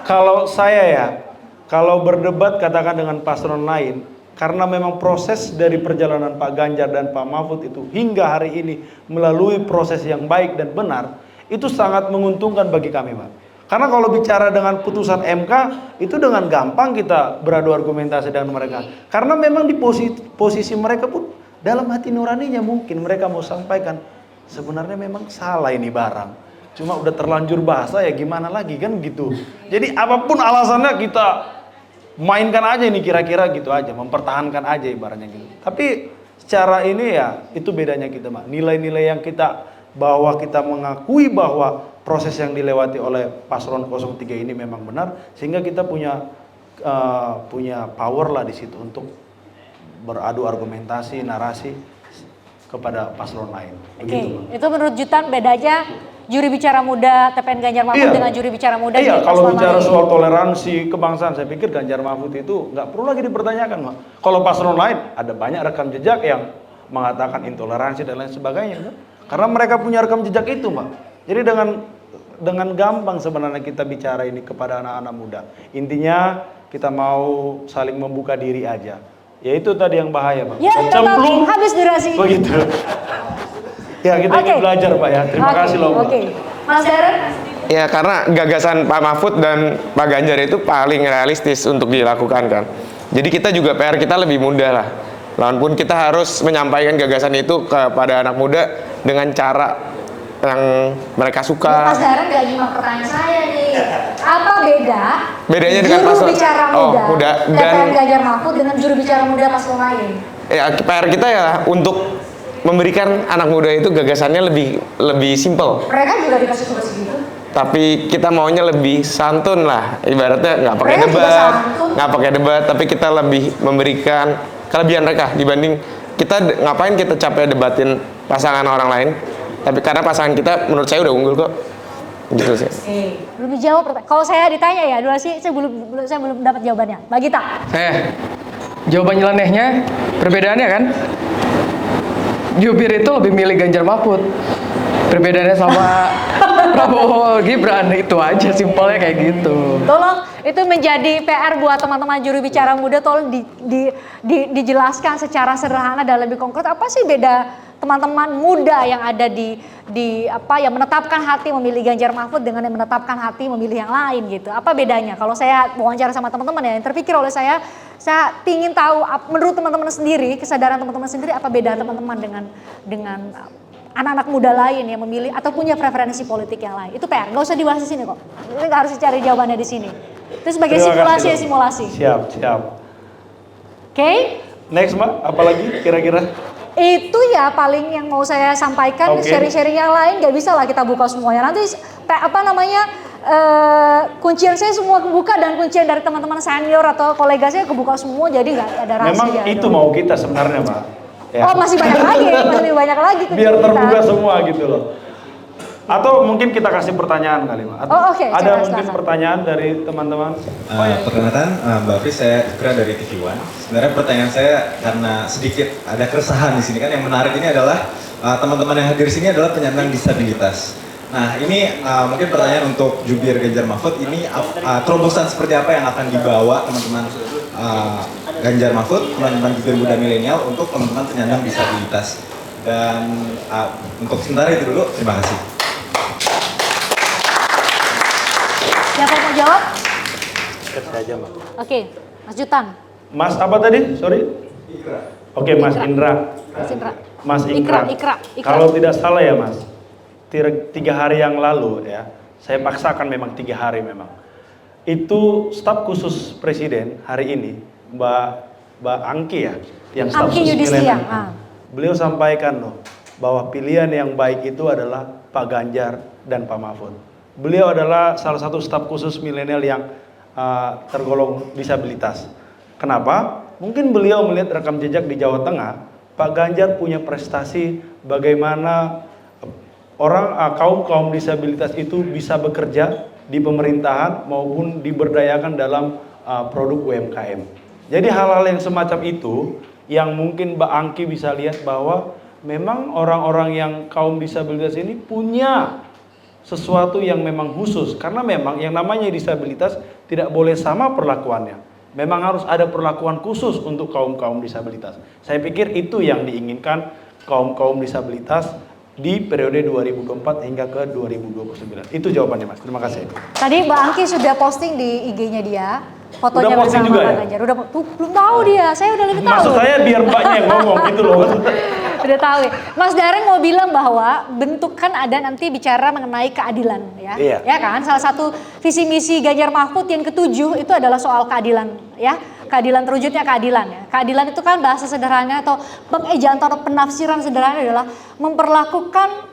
Kalau saya ya, kalau berdebat katakan dengan paslon lain, karena memang proses dari perjalanan Pak Ganjar dan Pak Mahfud itu hingga hari ini melalui proses yang baik dan benar, itu sangat menguntungkan bagi kami, Pak. Karena kalau bicara dengan putusan MK, itu dengan gampang kita beradu argumentasi dengan mereka. Karena memang di posisi mereka pun dalam hati nuraninya mungkin mereka mau sampaikan, sebenarnya memang salah ini barang. Cuma udah terlanjur bahasa ya gimana lagi kan gitu. Jadi apapun alasannya kita mainkan aja ini kira-kira gitu aja, mempertahankan aja ibaratnya gitu. Tapi secara ini ya itu bedanya kita, Mak. Nilai-nilai yang kita bahwa kita mengakui bahwa proses yang dilewati oleh paslon 03 ini memang benar, sehingga kita punya power lah di situ untuk beradu argumentasi, narasi kepada paslon lain. Oke, itu menurut Jutan bedanya juri bicara muda TPN Ganjar Mahfud dengan juri bicara muda di kalau paslon bicara lain. soal toleransi kebangsaan, saya pikir Ganjar Mahfud itu nggak perlu lagi dipertanyakan, Mak. Kalau paslon lain ada banyak rekam jejak yang mengatakan intoleransi dan lain sebagainya, kan? Karena mereka punya rekam jejak itu, Mak. Jadi dengan gampang sebenarnya kita bicara ini kepada anak-anak muda. Intinya kita mau saling membuka diri aja. Ya itu tadi yang bahaya, Pak. Ya, Cemplung. habis durasi. Begitu. Ya kita ingin belajar, Pak ya. Terima kasih loh, Pak. Oke. Mas Darren? Ya karena gagasan Pak Mahfud dan Pak Ganjar itu paling realistis untuk dilakukan kan. Jadi kita juga PR kita lebih mudah lah. Walaupun kita harus menyampaikan gagasan itu kepada anak muda dengan cara yang mereka suka. Mas Darren gak nyimak pertanyaan saya nih. Apa bedanya dengan juru paslon bicara muda dan Ganjar Mahfud dengan juru bicara muda paslon lain? Ya PR kita ya untuk memberikan anak muda itu gagasannya lebih simpel. Mereka juga dikasih tugas gitu. Tapi kita maunya lebih santun lah, ibaratnya nggak pakai Mereka juga debat, santun. nggak pakai debat, tapi kita lebih memberikan kelebihan mereka dibanding kita ngapain kita capek debatin pasangan orang lain. Tapi karena pasangan kita menurut saya udah unggul kok. Gitu sih. Belum dijawab. Kalau saya ditanya ya, dulu sih saya belum dapat jawabannya. Mbak Gita. Jawaban nyelenehnya perbedaannya kan? Jubir itu lebih milih Ganjar Mahfud. Perbedaannya sama Prabowo Gibran itu aja, simpelnya kayak gitu. Tolong itu menjadi PR buat teman-teman juru bicara muda, tolong dijelaskan secara sederhana dan lebih konkret apa sih beda teman-teman muda yang ada di yang menetapkan hati memilih Ganjar Mahfud dengan yang menetapkan hati memilih yang lain gitu. Apa bedanya? Kalau saya wawancara sama teman-teman ya, yang terpikir oleh saya ingin tahu menurut teman-teman sendiri, kesadaran teman-teman sendiri apa beda teman-teman dengan anak-anak muda lain yang memilih atau punya preferensi politik yang lain. Itu PR, nggak usah dibahas di sini kok. Nggak harus cari jawabannya di sini. Itu sebagai simulasi. Siap. Oke? Next, Mbak, apalagi kira-kira? Itu ya paling yang mau saya sampaikan. Sharing-sharing yang lain nggak bisa lah kita buka semuanya. Nanti kuncian saya semua kebuka dan kuncian dari teman-teman senior atau kolega saya kebuka semua, jadi nggak ada rahasia. Memang itu mau kita sebenarnya, Mbak. Ya. Oh masih banyak lagi, masih banyak lagi. Biar terbuka semua gitu loh. Atau mungkin kita kasih pertanyaan kali, Mbak. Oke. Ada mungkin pertanyaan dari teman-teman? Perkenalkan, Mbak Fris, saya Ikra dari TV One. Sebenarnya pertanyaan saya karena sedikit ada keresahan di sini kan. Yang menarik ini adalah teman-teman yang hadir di sini adalah penyandang disabilitas. Nah ini mungkin pertanyaan untuk jubir Ganjar Mahfud. Ini terobosan seperti apa yang akan dibawa teman-teman Ganjar Mahfud, teman-teman jubir muda milenial untuk teman-teman penyandang disabilitas. Dan untuk sementara itu dulu, terima kasih. Siapa mau jawab? Saya aja, Mbak. Oke, Mas Jutan. Mas apa tadi? Sorry. Oke, Mas Indra. Mas Indra. Ikra. Kalau tidak salah ya, Mas. 3 hari yang lalu ya, saya paksakan memang 3 hari memang. Itu staf khusus presiden hari ini, Mbak Angki ya, yang staf Angki khusus Yudhistira. Beliau sampaikan loh bahwa pilihan yang baik itu adalah Pak Ganjar dan Pak Mahfud. Beliau adalah salah satu staf khusus milenial yang tergolong disabilitas. Kenapa? Mungkin beliau melihat rekam jejak di Jawa Tengah, Pak Ganjar punya prestasi bagaimana kaum disabilitas itu bisa bekerja di pemerintahan maupun diberdayakan dalam produk UMKM. Jadi hal-hal yang semacam itu yang mungkin Mbak Angki bisa lihat bahwa memang orang-orang yang kaum disabilitas ini punya sesuatu yang memang khusus, karena memang yang namanya disabilitas tidak boleh sama perlakuannya. Memang harus ada perlakuan khusus untuk kaum disabilitas. Saya pikir itu yang diinginkan kaum disabilitas di periode 2024 hingga ke 2029. Itu jawabannya, Mas. Terima kasih. Tadi Mbak Angki sudah posting di IG-nya dia, fotonya Udah posting bersama juga Pak ya? Ganjar. Belum tahu dia, saya udah lebih tahu. Maksud saya biar Mbaknya yang ngomong gitu loh. Udah tahu ya. Mas Darren mau bilang bahwa bentuk kan ada nanti bicara mengenai keadilan ya. Iya. Ya kan? Salah satu visi misi Ganjar Mahfud yang ke-7 itu adalah soal keadilan ya. Keadilan terwujudnya keadilan ya. Keadilan itu kan bahasa sederhana atau pengejaan atau penafsiran sederhana adalah memperlakukan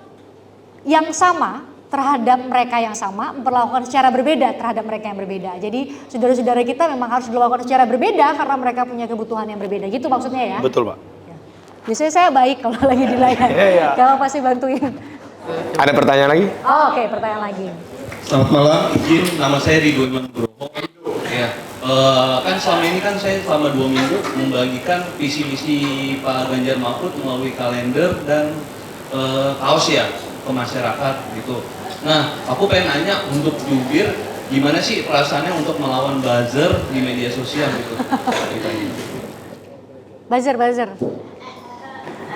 yang sama terhadap mereka yang sama, memperlakukan secara berbeda terhadap mereka yang berbeda. Jadi saudara-saudara kita memang harus dilakukan secara berbeda karena mereka punya kebutuhan yang berbeda. Gitu maksudnya ya. Betul, Pak. Biasanya saya baik kalau lagi di layar. Iya. Kalau pasti bantuin. Ada pertanyaan lagi? Oh, oke, pertanyaan lagi. Selamat malam, izin nama saya Ridho Nugroho. Ya, kan selama ini kan saya selama 2 minggu membagikan visi misi Pak Ganjar Mahfud melalui kalender dan kaos ya ke masyarakat gitu. Nah, aku pengen nanya untuk jubir, gimana sih perasaannya untuk melawan buzzer di media sosial gitu? Buzzer.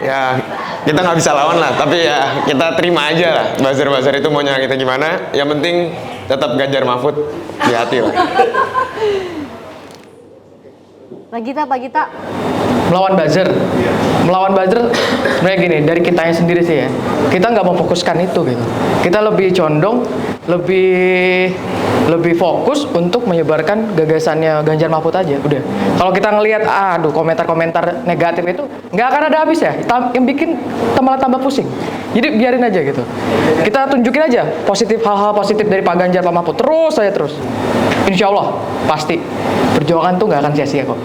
Ya, kita nggak bisa lawan lah, tapi ya kita terima aja lah. Buzzer-buzzer itu maunya kita gimana, yang penting tetap Ganjar Mahfud di hati lah. Pak Gita. Melawan buzzer sebenarnya gini, dari kitanya sendiri sih ya, kita nggak memfokuskan itu gitu, kita lebih condong lebih fokus untuk menyebarkan gagasannya Ganjar Mahfud aja udah. Kalau kita ngelihat komentar-komentar negatif itu nggak akan ada habis ya, yang bikin malah tambah pusing, jadi biarin aja gitu, kita tunjukin aja hal-hal positif dari Pak Ganjar, Pak Mahfud, terus insya Allah pasti perjuangan tuh nggak akan sia-sia kok.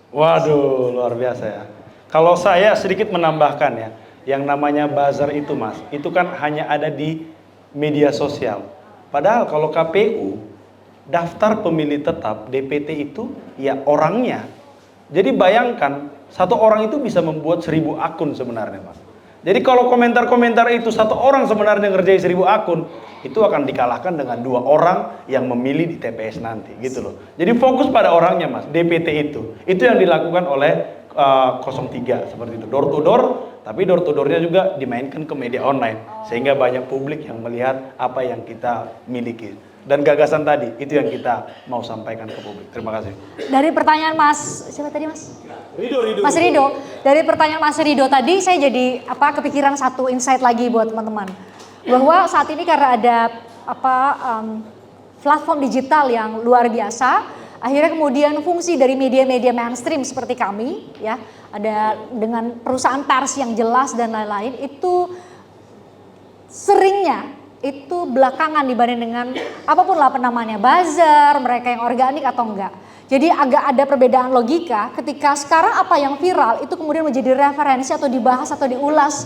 Waduh, luar biasa ya. Kalau saya sedikit menambahkan ya, yang namanya buzzer itu Mas, itu kan hanya ada di media sosial. Padahal kalau KPU, daftar pemilih tetap DPT itu ya orangnya. Jadi bayangkan, satu orang itu bisa membuat 1000 akun sebenarnya Mas. Jadi kalau komentar-komentar itu satu orang sebenarnya ngerjain 1000 akun, itu akan dikalahkan dengan 2 orang yang memilih di TPS nanti gitu loh. Jadi fokus pada orangnya Mas, DPT itu yang dilakukan oleh 03 seperti itu, door to door, tapi door to doornya juga dimainkan ke media online sehingga banyak publik yang melihat apa yang kita miliki. Dan gagasan tadi itu yang kita mau sampaikan ke publik. Terima kasih. Dari pertanyaan siapa tadi Mas? Ridho. Mas Ridho. Dari pertanyaan Mas Ridho tadi saya jadi kepikiran satu insight lagi buat teman-teman. Bahwa saat ini karena ada platform digital yang luar biasa, akhirnya kemudian fungsi dari media-media mainstream seperti kami ya, ada dengan perusahaan pers yang jelas dan lain-lain, itu seringnya itu belakangan dibanding dengan apapun lah namanya, buzzer, mereka yang organik atau enggak. Jadi agak ada perbedaan logika ketika sekarang apa yang viral itu kemudian menjadi referensi atau dibahas atau diulas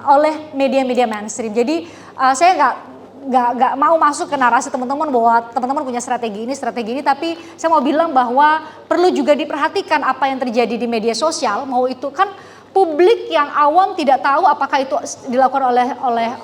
oleh media-media mainstream. Jadi saya nggak mau masuk ke narasi teman-teman bahwa teman-teman punya strategi ini, tapi saya mau bilang bahwa perlu juga diperhatikan apa yang terjadi di media sosial, mau itu kan publik yang awam tidak tahu apakah itu dilakukan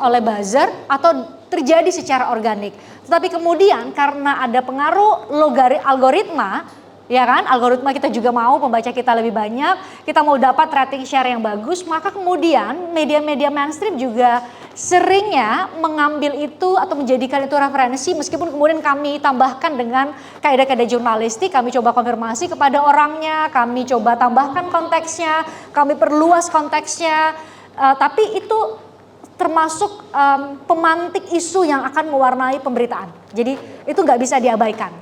oleh buzzer atau terjadi secara organik. Tetapi kemudian karena ada pengaruh algoritma, ya kan, algoritma kita juga mau pembaca kita lebih banyak, kita mau dapat rating share yang bagus, maka kemudian media-media mainstream juga seringnya mengambil itu atau menjadikan itu referensi, meskipun kemudian kami tambahkan dengan kaidah-kaidah jurnalistik, kami coba konfirmasi kepada orangnya, kami coba tambahkan konteksnya, kami perluas konteksnya, tapi itu termasuk pemantik isu yang akan mewarnai pemberitaan. Jadi itu nggak bisa diabaikan.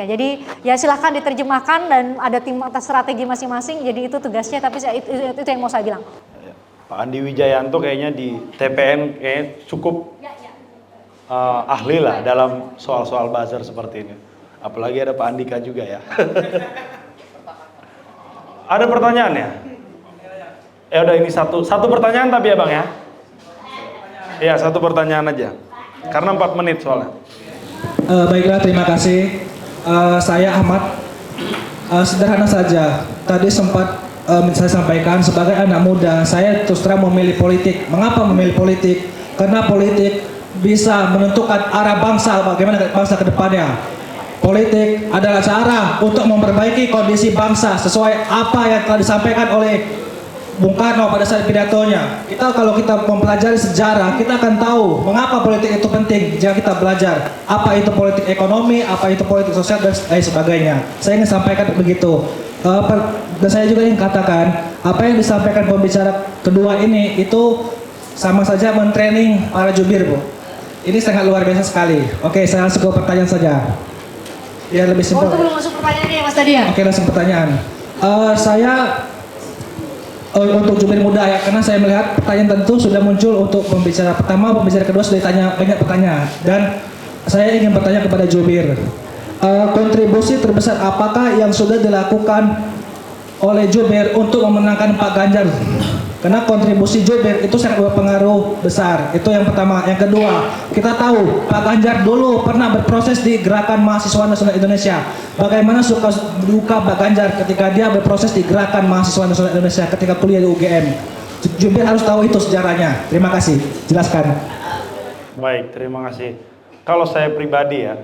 Jadi ya silahkan diterjemahkan dan ada tim atas strategi masing-masing. Jadi itu tugasnya, tapi itu yang mau saya bilang. Pak Andi Wijayanto kayaknya di TPN kayaknya cukup ahli lah dalam soal-soal buzzer seperti ini. Apalagi ada Pak Andika juga ya. Ada pertanyaan ya? Ya udah, ini satu pertanyaan tapi ya Bang ya? Iya, 1 pertanyaan aja. Karena 4 menit soalnya. Baiklah, terima kasih. Saya Ahmad. Sederhana saja. Tadi sempat saya sampaikan sebagai anak muda, saya terus terang memilih politik. Mengapa memilih politik? Karena politik bisa menentukan arah bangsa, bagaimana bangsa ke depannya. Politik adalah cara untuk memperbaiki kondisi bangsa sesuai apa yang telah disampaikan oleh Bung Karno pada saat pidatonya. Kalau kita mempelajari sejarah, kita akan tahu mengapa politik itu penting jika kita belajar apa itu politik ekonomi, apa itu politik sosial dan lain sebagainya. Saya ingin sampaikan begitu. Dan saya juga ingin katakan apa yang disampaikan pembicara kedua ini itu sama saja mentraining para jubir, Bu. Ini sangat luar biasa sekali. Oke, saya langsung ke pertanyaan saja. Ya lebih simpel. Oh, itu belum masuk pertanyaannya, Mas tadi ya? Oke, langsung pertanyaan. Saya untuk jubir muda ya, karena saya melihat pertanyaan tentu sudah muncul untuk pembicara pertama, pembicara kedua sudah ditanya banyak pertanyaan, dan saya ingin bertanya kepada jubir, kontribusi terbesar apakah yang sudah dilakukan oleh jubir untuk memenangkan Pak Ganjar? Karena kontribusi jubir itu sangat berpengaruh besar. Itu yang pertama. Yang kedua, kita tahu Pak Ganjar dulu pernah berproses di Gerakan Mahasiswa Nasional Indonesia. Bagaimana suka duka Pak Ganjar ketika dia berproses di Gerakan Mahasiswa Nasional Indonesia ketika kuliah di UGM. Jubir harus tahu itu sejarahnya. Terima kasih. Jelaskan. Baik, terima kasih. Kalau saya pribadi ya,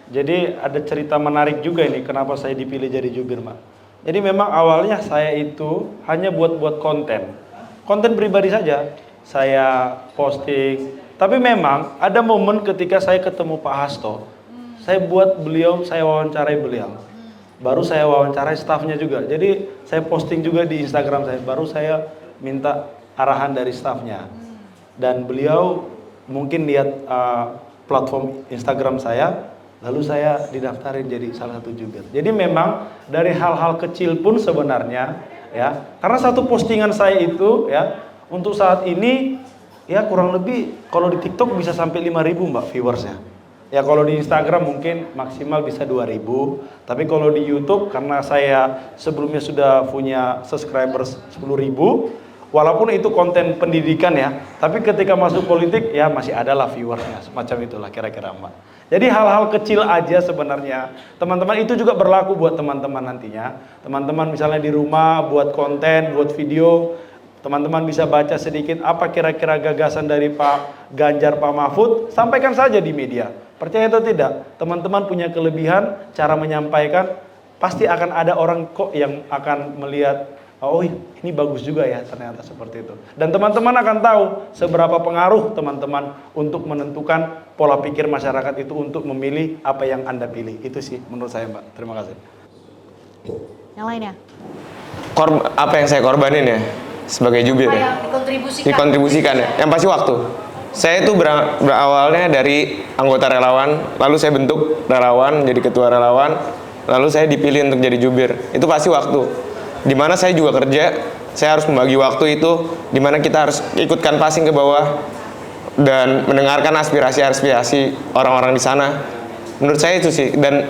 jadi ada cerita menarik juga ini kenapa saya dipilih jadi jubir, Mak. Jadi memang awalnya saya itu hanya buat konten pribadi saja, saya posting. Tapi memang ada momen ketika saya ketemu Pak Hasto, saya buat beliau, saya wawancarai beliau. Baru saya wawancarai stafnya juga. Jadi saya posting juga di Instagram saya. Baru saya minta arahan dari stafnya. Dan beliau mungkin lihat platform Instagram saya, lalu saya didaftarin jadi salah satu jubir. Jadi memang dari hal-hal kecil pun sebenarnya ya, karena satu postingan saya itu ya untuk saat ini ya kurang lebih kalau di TikTok bisa sampai 5.000 Mbak viewersnya. Ya kalau di Instagram mungkin maksimal bisa 2.000, tapi kalau di YouTube karena saya sebelumnya sudah punya subscribers 10.000, walaupun itu konten pendidikan ya, tapi ketika masuk politik ya masih adalah viewersnya, semacam itulah kira-kira Mbak. Jadi hal-hal kecil aja sebenarnya, teman-teman, itu juga berlaku buat teman-teman nantinya. Teman-teman misalnya di rumah buat konten, buat video, teman-teman bisa baca sedikit apa kira-kira gagasan dari Pak Ganjar, Pak Mahfud, sampaikan saja di media. Percaya atau tidak, teman-teman punya kelebihan, cara menyampaikan, pasti akan ada orang kok yang akan melihat, oh ini bagus juga ya ternyata seperti itu. Dan teman-teman akan tahu seberapa pengaruh teman-teman untuk menentukan pola pikir masyarakat itu untuk memilih apa yang Anda pilih. Itu sih menurut saya Mbak. Terima kasih. Yang lainnya? Apa yang saya korbanin ya sebagai jubir Apa ya? yang dikontribusikan? Dikontribusikan ya. Yang pasti waktu. Saya itu berawalnya dari anggota relawan, lalu saya bentuk relawan, jadi ketua relawan, lalu saya dipilih untuk jadi jubir. Itu pasti waktu. Dimana saya juga kerja, saya harus membagi waktu itu, dimana kita harus ikutkan passing ke bawah dan mendengarkan aspirasi-aspirasi orang-orang di sana. Menurut saya itu sih, dan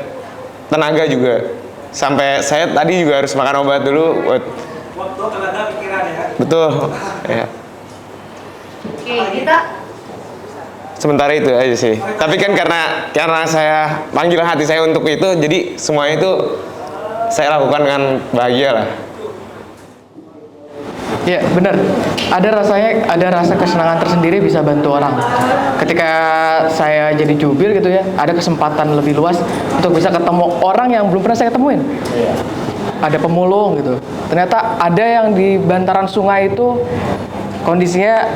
tenaga juga. Sampai saya tadi juga harus makan obat dulu. Waktu tenaga pikiran ya. Betul. Ya. Oke, kita Sementara itu aja sih. Tapi kan karena saya panggil hati saya untuk itu, jadi semuanya itu saya lakukan dengan bahagia lah. Ya benar, ada rasa kesenangan tersendiri bisa bantu orang. Ketika saya jadi jubir gitu ya, ada kesempatan lebih luas untuk bisa ketemu orang yang belum pernah saya ketemuin. Ada pemulung gitu, ternyata ada yang di bantaran sungai itu kondisinya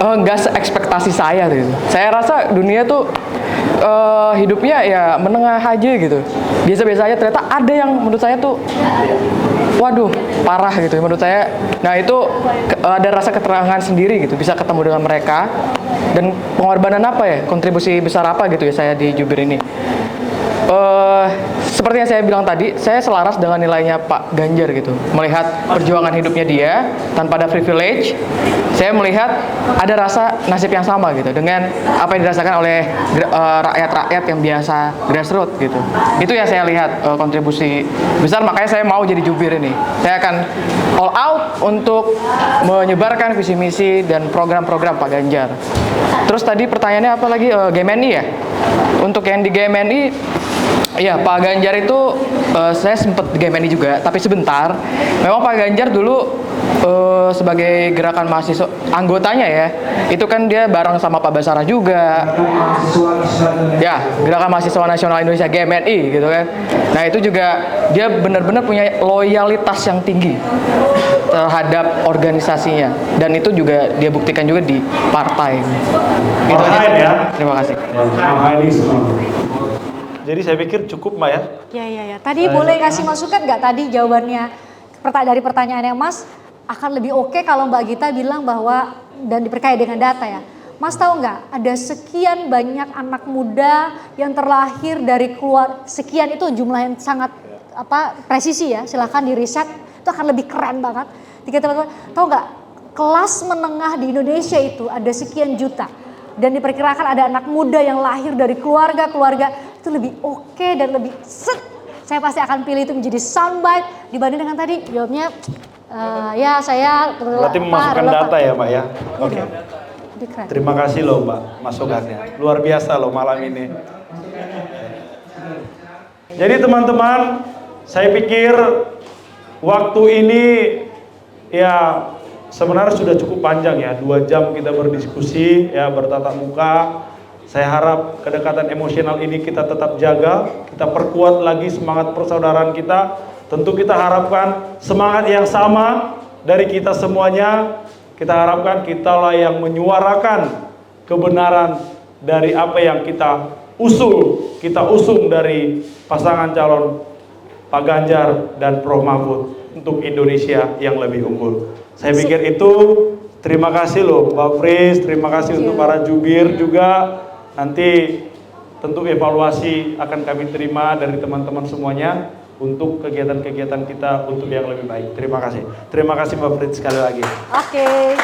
nggak seekspektasi saya gitu. Saya rasa dunia tuh hidupnya ya menengah aja gitu, biasa-biasa aja. Ternyata ada yang menurut saya tuh waduh parah gitu menurut saya. Nah itu ada rasa keterangan sendiri gitu, bisa ketemu dengan mereka. Dan pengorbanan apa ya, kontribusi besar apa gitu ya saya di jubir ini. Seperti yang saya bilang tadi, saya selaras dengan nilainya Pak Ganjar gitu. Melihat perjuangan hidupnya dia tanpa ada privilege, saya melihat ada rasa nasib yang sama gitu dengan apa yang dirasakan oleh rakyat-rakyat yang biasa grassroots gitu. Itu yang saya lihat kontribusi besar, makanya saya mau jadi jubir ini. Saya akan all out untuk menyebarkan visi misi dan program-program Pak Ganjar. Terus tadi pertanyaannya apa lagi, GMNI ya? Untuk yang di GMNI, iya, Pak Ganjar itu saya sempat di GMNI juga, tapi sebentar. Memang Pak Ganjar dulu sebagai gerakan mahasiswa anggotanya ya, itu kan dia bareng sama Pak Basara juga. Ya, Gerakan Mahasiswa Nasional Indonesia GMNI gitu kan. Nah itu juga dia benar-benar punya loyalitas yang tinggi terhadap organisasinya, dan itu juga dia buktikan juga di partai. Itu aja. Ya. Terima kasih. Jadi saya pikir cukup Mbak ya. ya Ya, tadi boleh kasih masukan nggak tadi jawabannya dari pertanyaannya Mas akan lebih oke kalau Mbak Gita bilang bahwa dan diperkaya dengan data ya. Mas tahu nggak ada sekian banyak anak muda yang terlahir dari sekian itu jumlah yang sangat presisi ya. Silahkan di riset itu akan lebih keren banget. Teman-teman tahu nggak kelas menengah di Indonesia itu ada sekian juta dan diperkirakan ada anak muda yang lahir dari keluarga itu lebih oke dan lebih set. Saya pasti akan pilih itu menjadi soundbite dibanding dengan tadi jawabnya ya saya berarti memasukkan data ya Mbak ya. Oke. Keren. Terima kasih loh Mbak masukannya. Luar biasa loh malam ini. Jadi teman-teman, saya pikir waktu ini ya sebenarnya sudah cukup panjang ya. 2 jam kita berdiskusi ya, bertatap muka. Saya harap kedekatan emosional ini kita tetap jaga, kita perkuat lagi semangat persaudaraan kita. Tentu kita harapkan semangat yang sama dari kita semuanya. Kita harapkan kitalah yang menyuarakan kebenaran dari apa yang kita usung dari pasangan calon Pak Ganjar dan Prof Mahfud untuk Indonesia yang lebih unggul. Saya pikir itu. Terima kasih loh Mbak Fris, terima kasih untuk para jubir juga. Nanti tentu evaluasi akan kami terima dari teman-teman semuanya untuk kegiatan-kegiatan kita untuk yang lebih baik. Terima kasih. Terima kasih Mbak Fritz sekali lagi. Oke.